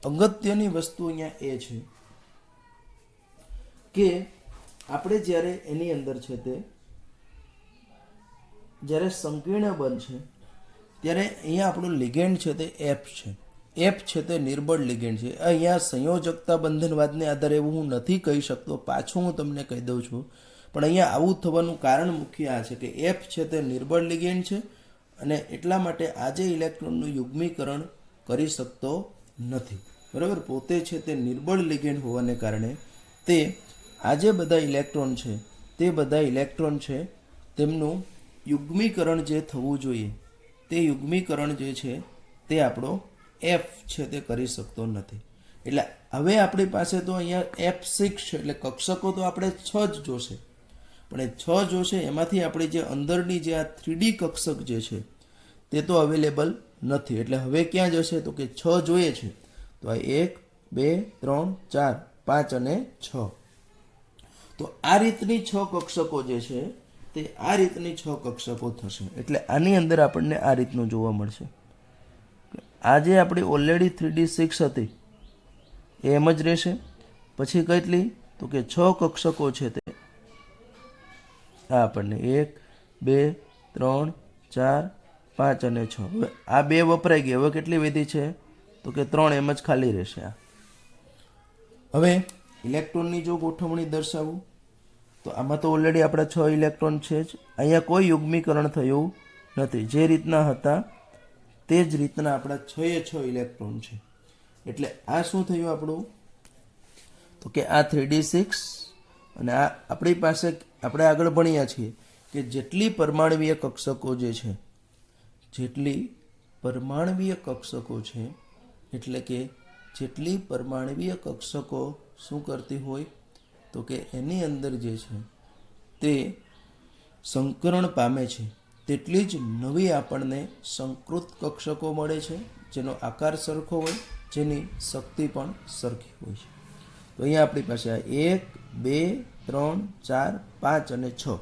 અગત્યની વસ્તુ અહીંયા એ છે કે આપણે જ્યારે એની અંદર છે તે જ્યારે સંકીર્ણ બનશે ત્યારે અહીંયા આપણું લિગેન્ડ છે તે F છે. F છે તે નિર્બળ લિગેન્ડ છે. અહીંયા સંયોજકતા બંધનવાદને આધારે એવું હું નથી કહી શકતો, પાછું હું તમને કહી દઉં છું, પણ અહીંયા આવું થવાનું કારણ મુખ્ય આ છે કે F છે તે નિર્બળ લિગેન્ડ છે અને એટલા માટે આજે ઇલેક્ટ્રોનનું યુગ્મીકરણ કરી શકતો નથી, બરાબર. પોતે છે તે નિર્બળ લિગેન્ડ હોવાને કારણે તે આજે બધા ઇલેક્ટ્રોન છે તે બધા ઇલેક્ટ્રોન છે તેમનું યુગ્મીકરણ જે થવું જોઈએ તે યુગ્મીકરણ જે છે તે આપણો F છે તે કરી શકતો નથી. એટલે હવે આપણી પાસે તો અહીંયા F6 છે, એટલે કક્ષકો તો આપણે 6 જ જોશે, પણ એ 6 જોશે એમાંથી આપણે જે અંદરની જે આ 3D કક્ષક જે છે તે તો અવેલેબલ નથી. એટલે હવે ક્યાં જશે તો કે 6 જોઈએ છે તો આ 1 2 3 4 5 અને 6. તો આ રીતની 6 કક્ષકો જે છે તે આ રીતની 6 કક્ષકો થશે. એટલે આની અંદર આપણને આ રીતનું જોવા મળશે. આજે આપણી ઓલરેડી 3d6 હતી એ એમ જ રહેશે. પછી કેટલી તો કે 6 કક્ષકો છે તે આ આપણને 1 2 3 4 5 અને 6. હવે આ બે વપરાઈ ગઈ, હવે કેટલી વધી છે તો કે 3 એમ જ ખાલી રહેશે આ. હવે ઇલેક્ટ્રોનની જો ગોઠવણી દર્શાવું તો આમાં તો ઓલરેડી આપણા 6 ઇલેક્ટ્રોન છે જ. અહીંયા કોઈ યુગ્મીકરણ થયું નથી. જે રીતના હતા તે જ રીતના આપણા 6 ઇલેક્ટ્રોન છે. એટલે આ શું થયું આપણું, તો કે આ 3d6 અને આ આપણી પાસે આપણે આગળ ભણ્યા છીએ કે જેટલી પરમાણવીય કક્ષકો જે છે, જેટલી પરમાણવીય કક્ષકો છે, એટલે કે જેટલી પરમાણવીય કક્ષકો શું કરતી હોય તો કે એની અંદર જે છે તે સંકરણ પામે છે તેટલી જ નવી આપણને સંકૃત કક્ષકો મળે છે, જેનો આકાર સરખો હોય, જેની શક્તિ પણ સરખી હોય છે. તો અહીંયા આપણી પાસે આ 1 2 3 4 5 અને 6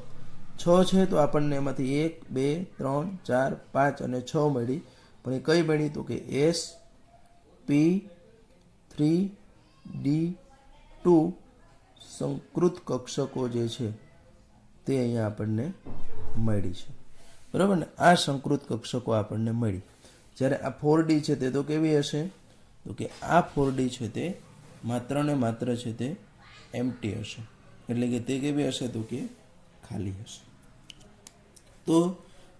છે. તો આપણને એમાંથી 1 2 3 4 5 અને 6 મળી. પણ એ કઈ બની તો કે sp3d2 સંકૃત કક્ષકો જે છે તે અહીંયા આપણને મળી છે. બરાબર ને? આ સંકૃત કક્ષકો આપણને મળી. જ્યારે આ 4d છે તે તો કેવી હશે તો કે આ 4d છે તે માત્ર ને માત્ર છે તે એમ્પ્ટી હશે. એટલે કે તે કેવી હશે તો કે ખાલી હશે. તો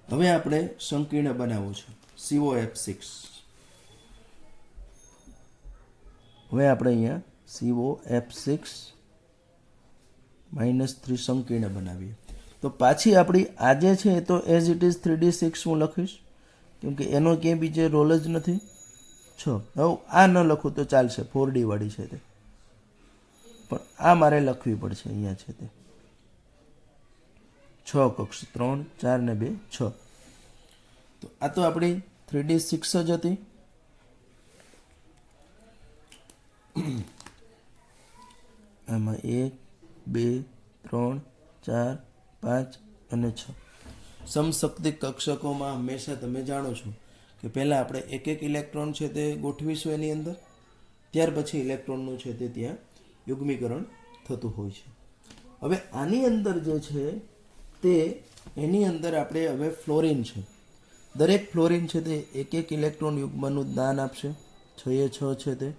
હવે આપણે સંકીર્ણ બનાવવું છે COF6. હવે આપણે અહીંયા COF6 -3 સંકીર્ણ બનાવીએ. તો પાછી આપણી આજે છે એ તો એઝ ઇટ ઇઝ 3d6 હું લખીશ, કેમ કે એનો ક્યાંય બીજે રોલ જ નથી. 6 હવે આ ન લખું તો ચાલશે, 4d વાળી છે તે, પણ આ મારે લખવી પડશે. અહીંયા છે તે 6 કક્ષ 3 4 ને 2 6. તો આ તો આપણી 3d6 જ હતી. આમાં 1 2 3 4 5 અને 6 સમશક્તિ કક્ષકોમાં હંમેશા તમે જાણો છો કે પહેલાં આપણે એક એક ઇલેક્ટ્રોન છે તે ગોઠવીશું એની અંદર, ત્યાર પછી ઇલેક્ટ્રોનનું છે તે ત્યાં યુગ્મીકરણ થતું હોય છે. હવે આની અંદર જે છે તે એની અંદર આપણે હવે ફ્લોરિન છે. દરેક ફ્લોરિન છે તે એક એક ઇલેક્ટ્રોન યુગ્મનું દાન આપશે. 6 છે તે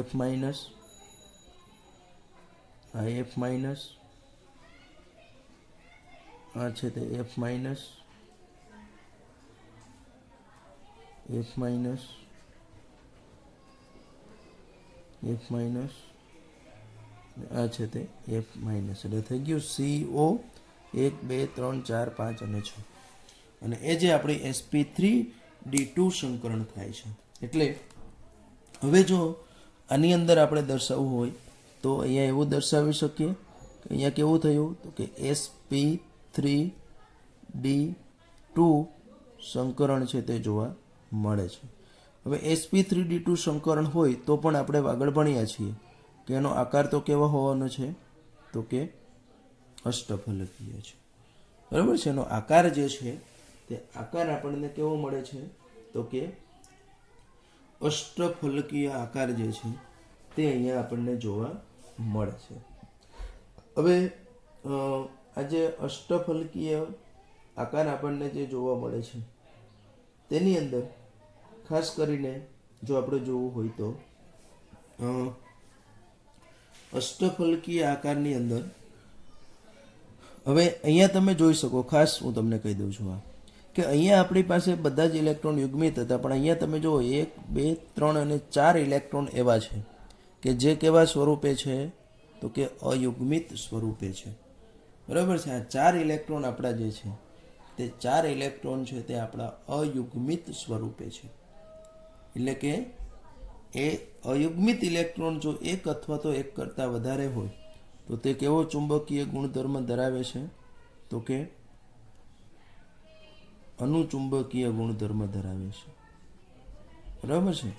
F માઇનસ, આ F માઇનસ, આ છે તે F minus, F minus, F minus, આ છે તે F માઇનસ. એટલે થઈ ગયું CO 1 2 3 4 5 અને 6. અને એ જે આપણી sp3d2 સંકરણ થાય છે. એટલે હવે જો આની અંદર આપણે દર્શાવવું હોય તો અહીંયા એવું દર્શાવી શકીએ કે અહીંયા કેવું થયું તો કે sp3d2 સંકરણ છે તે જોવા મળે છે. હવે sp3d2 સંકરણ હોય તો પણ આપણે આગળ ભણ્યા છીએ કે એનો આકાર તો કેવો હોવાનો છે તો કે અષ્ટફલકીય છે. બરાબર છે? એનો આકાર જે છે તે આકાર આપણને કેવો મળે છે તો કે અષ્ટફલકીય આકાર જે છે તે અહીંયા આપણને જોવા મળે છે. હવે આ જે અષ્ટફલકીય આકાર આપણને જે જોવા મળે છે તેની અંદર ખાસ કરીને જો આપણે જોવું હોય તો અષ્ટફલકીય આકારની અંદર હવે અહીંયા તમે જોઈ શકો, ખાસ હું તમને કહી દઉં છું કે અહીંયા આપણી પાસે બધા જ ઇલેક્ટ્રોન યુગ્મિત હતા, પણ અહીંયા તમે જુઓ 1 2 3 અને 4 ઇલેક્ટ્રોન એવા છે કે જે કેવા સ્વરૂપે છે તો કે અયુગ્મિત સ્વરૂપે છે. બરાબર છે? આ 4 ઇલેક્ટ્રોન આપણા જે છે તે 4 ઇલેક્ટ્રોન છે તે આપણા અયુગ્મિત સ્વરૂપે છે. એટલે કે એ અયુગ્મિત ઇલેક્ટ્રોન જો એક અથવા તો એક કરતાં વધારે હોય તો તે કેવો ચુંબકીય ગુણધર્મ ધરાવે છે તો કે અનુચુંબકીય ગુણધર્મ ધરાવે છે. બરાબર છે?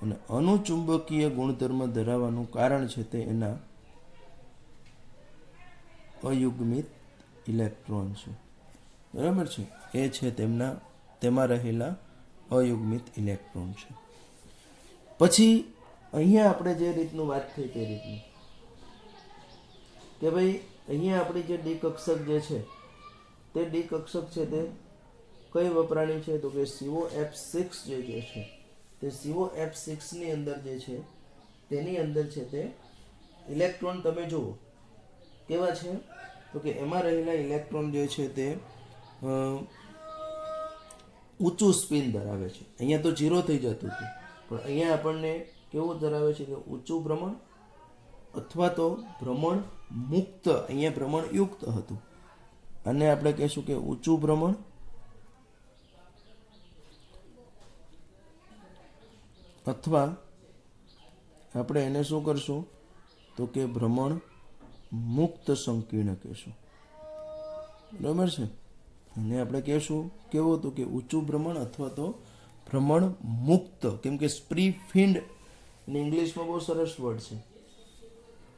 અને અનુચુંબકીય ગુણધર્મ ધરાવવાનું કારણ છે તે એના અયુગ્મિત ઇલેક્ટ્રોન છે. બરાબર છે? એ છે તેમાં રહેલા અયુગ્મિત ઇલેક્ટ્રોન છે. પછી અહીંયા આપણે જે રીતનું વાત થઈ તે રીતનું કે ભાઈ અહીંયા આપણી જે ડી કક્ષક જે છે તે ડી કક્ષક છે તે કઈ વપરાણી છે તો કે COF6 જે છે તે COF6 ની અંદર જે છે તેની અંદર છે તે ઇલેક્ટ્રોન તમે જુઓ કેવા છે, તો કે એમાં રહેલા ઇલેક્ટ્રોન જે છે તે ઊંચું સ્પિન ધરાવે છે. અહીંયા તો 0 થઈ જતું હતું, પણ અહીંયા આપણને કેવું ધરાવે છે કે ઊંચું ભ્રમણ અથવા તો ભ્રમણ મુક્ત, અહીંયા ભ્રમણ યુક્ત હતું, અને આપણે કહીશું કે ઊંચું ભ્રમણ અથવા આપણે એને શું કરશું તો કે ભ્રમણ મુક્ત સંકીર્ણ કહેશું. બરાબર છે. અને આપણે કહેશું કેવું હતું કે ઊંચું ભ્રમણ અથવા તો ભ્રમણ મુક્ત, કેમ કે સ્પ્રી ફિન્ડ ઇંગ્લિશમાં બહુ સરસ વર્ડ છે.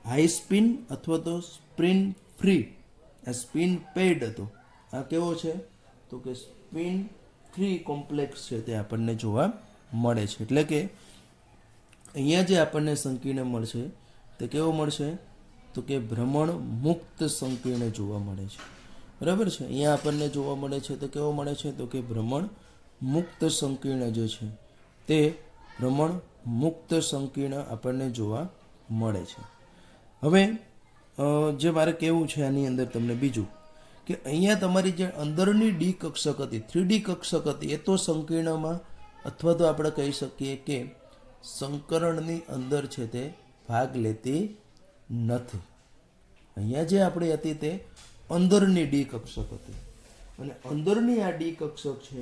હાઈ સ્પિન અથવા તો સ્પિન ફ્રી. આ સ્પિન પેઇડ હતો, આ કેવો છે તો કે સ્પિન ફ્રી કોમ્પ્લેક્સ છે તે આપણને જોવા મળે છે. એટલે કે અહીંયા જે આપણને સંકીર્ણ મળશે તે કેવો મળશે તો કે ભ્રમણ મુક્ત સંકીર્ણ જોવા મળે છે. બરાબર છે. અહીંયા આપણને જોવા મળે છે તો કેવો મળે છે તો કે ભ્રમણ મુક્ત સંકીર્ણ જે છે તે ભ્રમણ મુક્ત સંકીર્ણ આપણને જોવા મળે છે. હવે જે મારે કહેવું છે આની અંદર તમને બીજું કે અહીંયા તમારી જે અંદરની ડી કક્ષક હતી, 3D કક્ષક હતી, એ તો સંકીર્ણમાં અથવા તો આપણે કહી શકીએ કે સંકરણની અંદર છે તે ભાગ લેતી નથી. અહીંયા જે આપણી હતી તે અંદરની ડી કક્ષક હતી, અને અંદરની આ ડી કક્ષક છે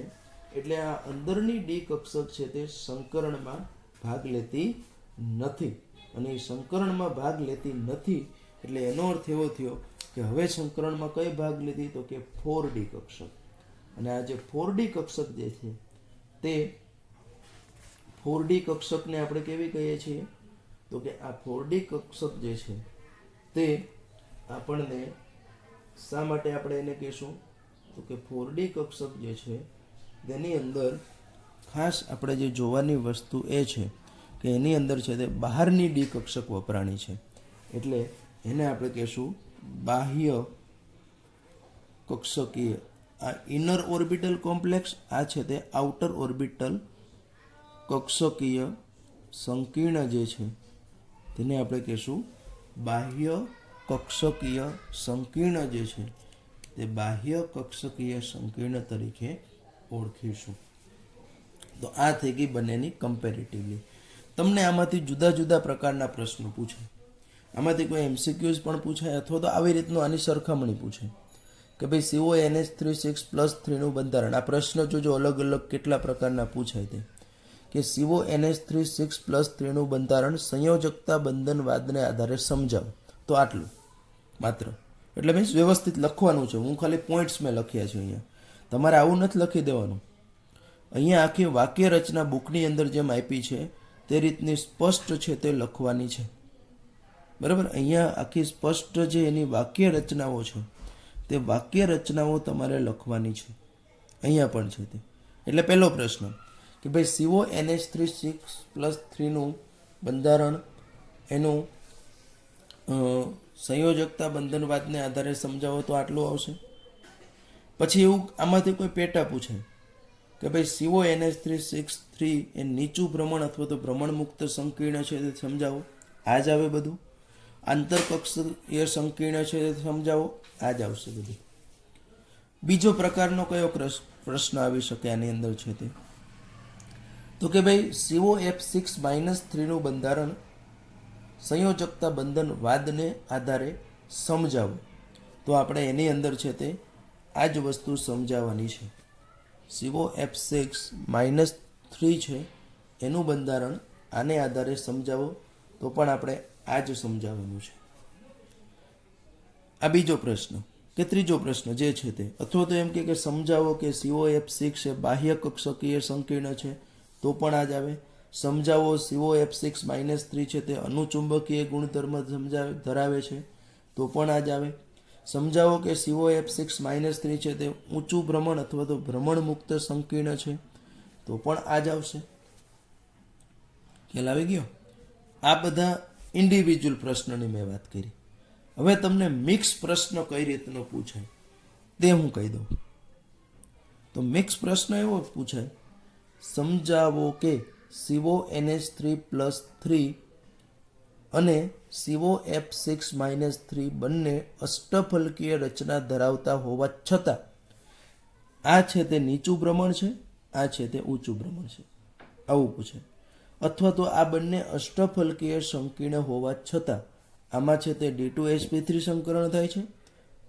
એટલે આ અંદરની ડી કક્ષક છે તે સંકરણમાં ભાગ લેતી નથી. અને એ સંકરણમાં ભાગ લેતી નથી એટલે એનો અર્થ એવો થયો કે હવે સંકરણમાં કઈ ભાગ લીધી તો કે 4D કક્ષક. અને આ જે 4D કક્ષક જે છે તે 4D કક્ષકને આપણે કેવી કહીએ છીએ તો કે આ 4D કક્ષક જે છે તે આપણને શા માટે આપણે એને કહીશું તો કે 4D કક્ષક જે છે તેની અંદર ખાસ આપણે જે જોવાની વસ્તુ એ છે કે એની અંદર છે તે બહારની ડી કક્ષક વપરાણી છે, એટલે એને આપણે કહીશું બાહ્ય કક્ષકીય. આ ઇનર ઓર્બિટલ કોમ્પ્લેક્સ, આ છે તે આઉટર ઓર્બિટલ કક્ષકીય સંકીર્ણ જે છે તેને આપણે કહીશું બાહ્ય કક્ષકીય સંકીર્ણ જે છે તે બાહ્ય કક્ષકીય સંકીર્ણ તરીકે ઓળખીશું. તો આ થઈ ગઈ બંનેની કમ્પેરેટિવલી. તમને આમાંથી જુદા જુદા પ્રકારના પ્રશ્નો પૂછાય, આમાંથી કોઈ MCQs પણ પૂછાય અથવા તો આવી રીતનું આની સરખામણી પૂછાય કે ભાઈ CONH3 નું બંધારણ. આ પ્રશ્ન જોજો અલગ અલગ કેટલા પ્રકારના પૂછાય તે કે CONH3 નું બંધારણ સંયોજકતા બંધનવાદને આધારે સમજાવો. તો આટલું માત્ર, એટલે મીન્સ વ્યવસ્થિત લખવાનું છે. હું ખાલી પોઈન્ટ્સ મેં લખ્યા છે. અહીંયા તમારે આવું નથી લખી દેવાનું. અહીંયા આખી વાક્ય રચના બુકની અંદર જેમ આપી છે તે રીતની સ્પષ્ટ છે તે લખવાની છે. બરાબર. અહીંયા આખી સ્પષ્ટ જે એની વાક્ય રચનાઓ છે તે વાક્ય રચનાઓ તમારે લખવાની છે. અહીંયા પણ છે તે. એટલે પહેલો પ્રશ્ન કે ભાઈ CONH3 નું બંધારણ એનું સંયોજકતા બંધનવાદને આધારે સમજાવો. તો આટલું આવશે. પછી એવું આમાંથી કોઈ પેટા પૂછાય કે ભાઈ CONH3 એ નીચું ભ્રમણ અથવા તો ભ્રમણ મુક્ત સંકીર્ણ છે તે સમજાવો. આ જ આવે બધું. આંતરકક્ષીય સંકીર્ણ છે તે સમજાવો. આ જ આવશે બધું. બીજો પ્રકારનો કયો પ્રશ્ન આવી શકે આની અંદર છે તે તો કે ભાઈ COF6-3 નું બંધારણ સંયોજકતા બંધનવાદને આધારે સમજાવો. તો આપણે એની અંદર છે તે આ જ વસ્તુ સમજાવવાની છે. COF6-3 છે એનું બંધારણ આને આધારે સમજાવો. તો પણ આપણે આ જ સમજાવવાનું છે. આ બીજો પ્રશ્ન કે ત્રીજો પ્રશ્ન જે છે તે, અથવા તો એમ કે સમજાવો કે COF6 એ બાહ્ય કક્ષકીય સંકીર્ણ છે. તો પણ આ જ આવે. સમજાવો COF6-3 છે તે અનુચુંબકીય ગુણધર્મ ધરાવે છે. તો પણ આ જ આવે. સમજાવો કે COF6-3 છે તે ઊંચું ભ્રમણ અથવા તો ભ્રમણ મુક્ત સંકીર્ણ છે. તો પણ આ જ આવશે. ખ્યાલ આવી ગયો. આ બધા ઇન્ડિવિજ્યુઅલ પ્રશ્નની મેં વાત કરી. હવે તમને મિક્સ પ્રશ્ન કઈ રીતનો પૂછાય તે હું કહી દઉં. તો મિક્સ પ્રશ્ન એવો પૂછાય, સમજાવો કે CONH3+3 અને COF6-3 બંને અષ્ટફલકીય રચના ધરાવતા હોવા છતાં આ છે તે નીચું ભ્રમણ છે, આ છે તે ઊંચું ભ્રમણ છે, આવું પૂછે. અથવા તો આ બંને અષ્ટફલકીય સંકીર્ણ હોવા છતાં આમાં છે તે D2sp3 સંકરણ થાય છે,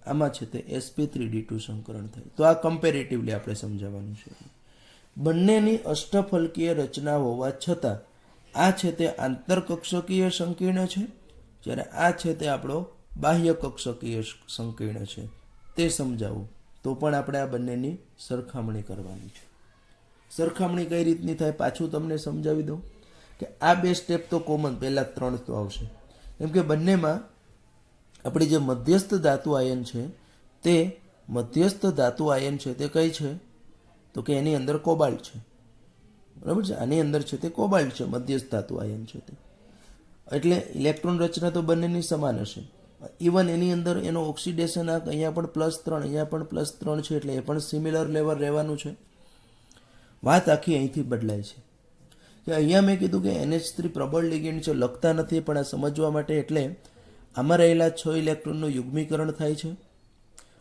આમાં છે તે sp3d2 સંકરણ થાય. તો આ કમ્પેરેટિવલી આપણે સમજાવવાનું છે. બંનેની અષ્ટફલકીય રચના હોવા છતાં આ છે તે આંતરકક્ષકીય સંકીર્ણ છે, જ્યારે આ છે તે આપણો બાહ્ય કક્ષકીય સંકીર્ણ છે. તે સમજાવવું તો પણ આપણે આ બંનેની સરખામણી કરવાની છે. સરખામણી કઈ રીતની થાય પાછું તમને સમજાવી દઉં કે આ બે સ્ટેપ તો કોમન, પહેલા 3 તો આવશે. કેમ કે બંનેમાં આપણી જે મધ્યસ્થ ધાતુ આયન છે તે મધ્યસ્થ ધાતુ આયન છે તે કઈ છે તો કે એની અંદર કોબાલ્ટ છે, બરાબર છે. આની અંદર છે તે કોબાલ્ટ છે, મધ્યસ્થ ધાતુ આયન છે તે. એટલે ઇલેક્ટ્રોન રચના તો બંનેની સમાન હશે. ઇવન એની અંદર એનો ઓક્સિડેશન આંક અહીંયા પણ +3, અહીંયા પણ +3 છે, એટલે એ પણ સિમિલર લેવલ રહેવાનું છે. વાત આખી અહીંથી બદલાય છે કે અહીંયા મેં કીધું કે NH3 પ્રબળ લિગેન્ડ છે, લખતા નથી પણ આ સમજવા માટે. એટલે આમાં રહેલા 6 ઇલેક્ટ્રોનનું યુગ્મીકરણ થાય છે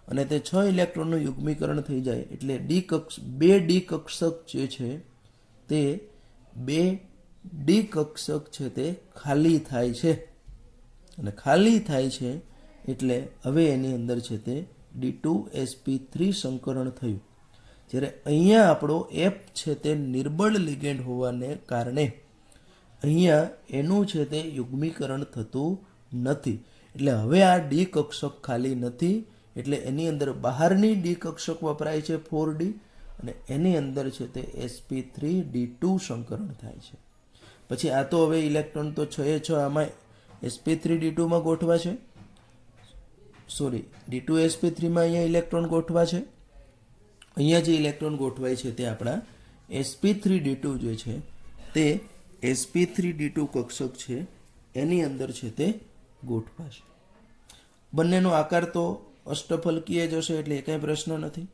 અને તે 6 ઇલેક્ટ્રોનનું યુગ્મીકરણ થઈ જાય એટલે બે ડી કક્ષક જે છે તે 2 ડી કક્ષક છે તે ખાલી થાય છે. અને ખાલી થાય છે એટલે હવે એની અંદર છે તે D2sp3 સંકરણ થયું. જ્યારે અહીંયા આપણો F છે તે નિર્બળ લિગેન્ડ હોવાને કારણે અહીંયા એનું છે તે યુગ્મીકરણ થતું નથી. એટલે હવે આ ડી કક્ષક ખાલી નથી, એટલે એની અંદર બહારની ડી કક્ષક વપરાય છે 4D અને એની અંદર છે તે sp3d2 સંકરણ થાય છે. પછી આ તો હવે ઇલેક્ટ્રોન તો 6 આમાં sp3d2 માં ગોઠવા છે, સોરી D2sp3 માં અહીંયા ઇલેક્ટ્રોન ગોઠવા છે. અહીંયા જે ઇલેક્ટ્રોન ગોઠવાય છે તે આપણા sp3d2 જે છે તે sp3d2 કક્ષક છે એની અંદર છે તે ગોઠવાશે. બંનેનો આકાર તો અષ્ટફલકીય જ હશે એટલે એ કંઈ પ્રશ્ન નથી.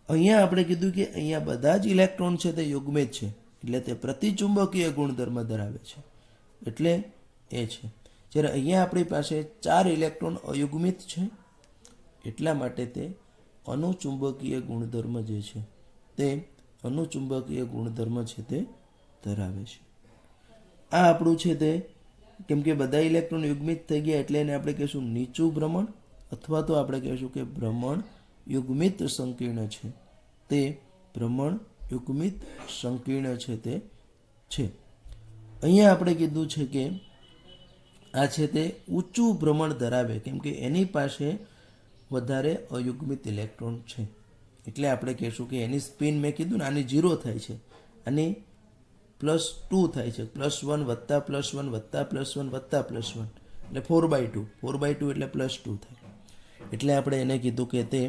અહીંયા આપણે કીધું કે અહીંયા બધા જ ઇલેક્ટ્રોન છે તે યુગ્મિત છે, એટલે તે પ્રતિચુંબકીય ગુણધર્મ ધરાવે છે, એટલે એ છે. જ્યારે અહીંયા આપણી પાસે 4 ઇલેક્ટ્રોન અયુગ્મિત છે એટલા માટે તે અનુચુંબકીય ગુણધર્મ જે છે તે અનુચુંબકીય ગુણધર્મ છે તે ધરાવે છે. આ આપણું છે તે કેમ કે બધા ઇલેક્ટ્રોન યુગ્મિત થઈ ગયા એટલે એને આપણે કહીશું નીચું ભ્રમણ, અથવા તો આપણે કહીશું કે ભ્રમણ યુગ્મિત સંકીર્ણ છે. તે ભ્રમણ યુગ્મિત સંકીર્ણ છે તે છે. અહીંયા આપણે કીધું છે કે આ છે તે ઊંચું ભ્રમણ ધરાવે કેમ કે એની પાસે વધારે અયુગ્મિત ઇલેક્ટ્રોન છે. એટલે આપણે કહીશું કે એની સ્પિન મેં કીધું ને આની 0 થાય છે, આની +2 થાય છે, +1 વત્તા +1 વત્તા +1 વત્તા +1 એટલે 4/2 એટલે +2 થાય. એટલે આપણે એને કીધું કે તે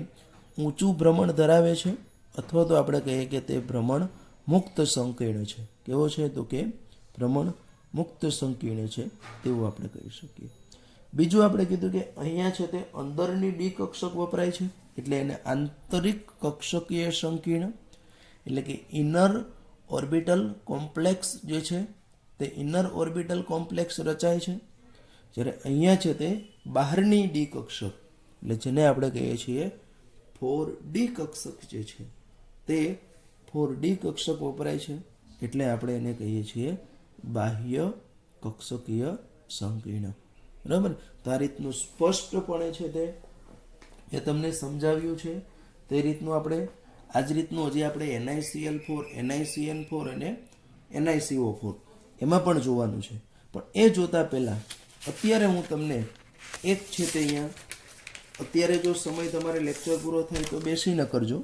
ઊંચું ભ્રમણ ધરાવે છે, અથવા તો આપણે કહીએ કે તે ભ્રમણ મુક્ત સંકીર્ણ છે. કેવો છે તો કે ભ્રમણ મુક્ત સંકીર્ણ છે તેવું આપણે કહી શકીએ. બીજું આપણે કીધું કે અહીંયા છે તે અંદરની ડી કક્ષક વપરાય છે એટલે એને આંતરિક કક્ષકીય સંકીર્ણ એટલે કે ઇનર ઓર્બિટલ કોમ્પ્લેક્સ જે છે તે ઇનર ઓર્બિટલ કોમ્પ્લેક્સ રચાય છે. જ્યારે અહીંયા છે તે બહારની ડી કક્ષક એટલે જેને આપણે કહીએ છીએ 4D કક્ષક જે છે તે 4D કક્ષક વપરાય છે એટલે આપણે એને કહીએ છીએ બાહ્ય કક્ષકીય સંકીર્ણ. બરાબર. તો આ રીતનું સ્પષ્ટપણે છે તે એ તમને સમજાવ્યું છે. તે રીતનું આપણે આ જ રીતનું હજી આપણે NiCl4, NiCN4 અને NiCO4 એમાં પણ જોવાનું છે. પણ એ જોતા પહેલાં અત્યારે હું તમને એક છે તે અહીંયા અત્યારે જો સમય તમારે લેક્ચર પૂરો થાય તો બેસીને કરજો,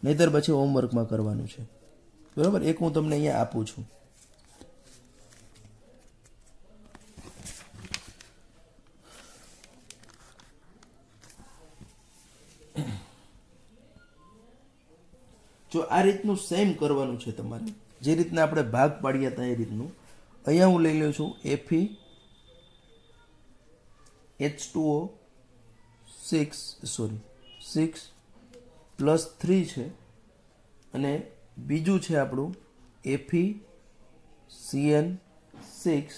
નહીંતર પછી હોમવર્કમાં કરવાનું છે. બરાબર. એક હું તમને અહીંયા આપું છું. જો આ રીતનું સેમ કરવાનું છે તમારે, જે રીતના આપણે ભાગ પાડ્યા હતા એ રીતનું. અહીંયા હું લઈ લઉં છું Fe6+3 છે અને બીજું છે આપણું CN6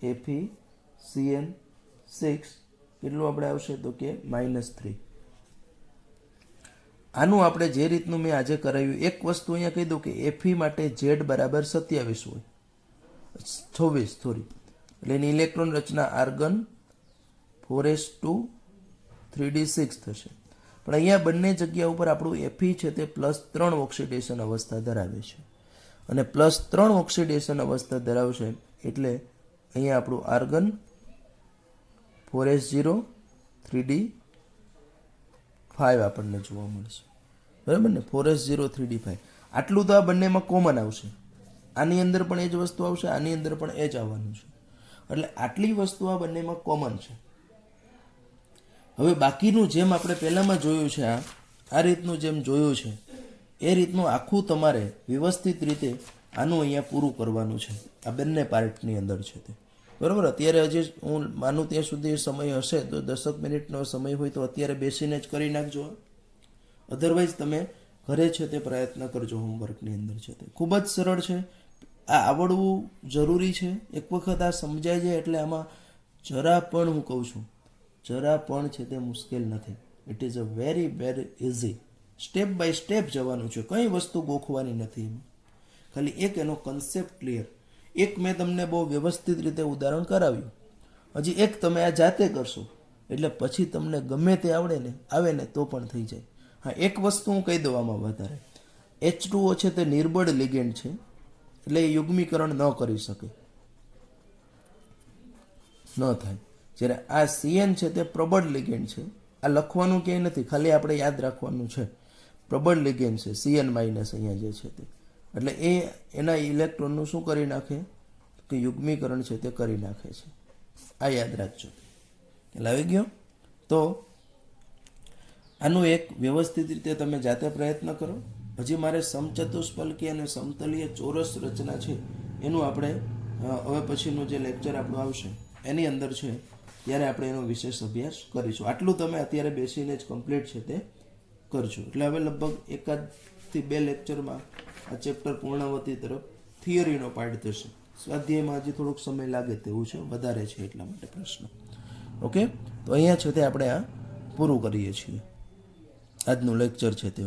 FeCN6 કેટલું આપણે આવશે તો કે -3. આનું આપણે જે રીતનું મેં આજે કરાવ્યું એક વસ્તુ અહીંયા કહી દઉં કે Fe માટે Z બરાબર 27 હોય 26 સોરી એટલે એની ઇલેક્ટ્રોન રચના આર્ગન 4s2 3d6 થશે. પણ અહીંયા બંને જગ્યા ઉપર આપણું Fe છે તે +3 ઓક્સિડેશન અવસ્થા ધરાવે છે અને +3 ઓક્સિડેશન અવસ્થા ધરાવશે એટલે અહીંયા આપણું આર્ગન 4s0 3d5 આપણને જોવા મળશે. બરાબર ને 4s0 3d5 આટલું તો આ બંનેમાં કોમન આવશે. આની અંદર પણ એ જ વસ્તુ આવશે, આની અંદર પણ એ જ આવવાનું છે. એટલે આટલી વસ્તુ આ બંનેમાં કોમન છે. હવે બાકીનું જેમ આપણે પહેલામાં જોયું છે આ રીતનું જેમ જોયું છે એ રીતનું આખું તમારે વ્યવસ્થિત રીતે આનું અહીંયા પૂરું કરવાનું છે. આ બંને પાર્ટની અંદર છે તે બરાબર. અત્યારે હજી હું માનું ત્યાં સુધી સમય હશે તો 10 મિનિટનો સમય હોય તો અત્યારે બેસીને જ કરી નાખજો. અધરવાઇઝ તમે ઘરે છે તે પ્રયત્ન કરજો. હોમવર્કની અંદર છે તે ખૂબ જ સરળ છે. આ આવડવું જરૂરી છે. એક વખત આ સમજાય જાય એટલે આમાં જરા પણ હું કહું છું જરા પણ છે તે મુશ્કેલ નથી. It is a very very easy. Step by step જવાનું છે. કંઈ વસ્તુ ગોખવાની નથી. ખાલી એક એનો કન્સેપ્ટ ક્લિયર. એક મેં તમને બહુ વ્યવસ્થિત રીતે ઉદાહરણ કરાવ્યું. હજી એક તમે આ જાતે કરશો એટલે પછી તમને ગમે તે આવે ને તો પણ થઈ જાય. હા, એક વસ્તુ હું કહી દઉં આમાં વધારે. H2O છે તે નિર્બળ લિગેન્ડ છે એટલે એ યુગ્મીકરણ ન કરી શકે, ન થાય. જ્યારે આ CN છે તે પ્રબળ લિગેન્ડ છે. આ લખવાનું ક્યાંય નથી, ખાલી આપણે યાદ રાખવાનું છે. પ્રબળ લિગેન્ડ છે CN- અહીંયા જે છે તે. એટલે એ એના ઇલેક્ટ્રોનનું શું કરી નાખે કે યુગ્મીકરણ છે તે કરી નાખે છે. આ યાદ રાખજો. ખ્યાલ આવી ગયો? તો આનું એક વ્યવસ્થિત રીતે તમે જાતે પ્રયત્ન કરો. હજી મારે સમચતુષ્ફલકી અને સમતલીય ચોરસ રચના છે એનું આપણે હવે પછીનું જે લેક્ચર આપણું આવશે એની અંદર છે ત્યારે આપણે એનો વિશેષ અભ્યાસ કરીશું. આટલું તમે અત્યારે બેસીને જ કમ્પ્લીટ છે તે કરજો. એટલે હવે લગભગ 1 થી 2 લેક્ચરમાં આ ચેપ્ટર પૂર્ણાવતી તરફ થિયરીનો પાર્ટ થશે. સ્વાધ્યાયમાં હજી થોડોક સમય લાગે તેવું છે, વધારે છે એટલા માટે પ્રશ્ન. ઓકે, તો અહીંયા છે તે આપણે આ પૂરું કરીએ છીએ આજનું લેક્ચર છે તે.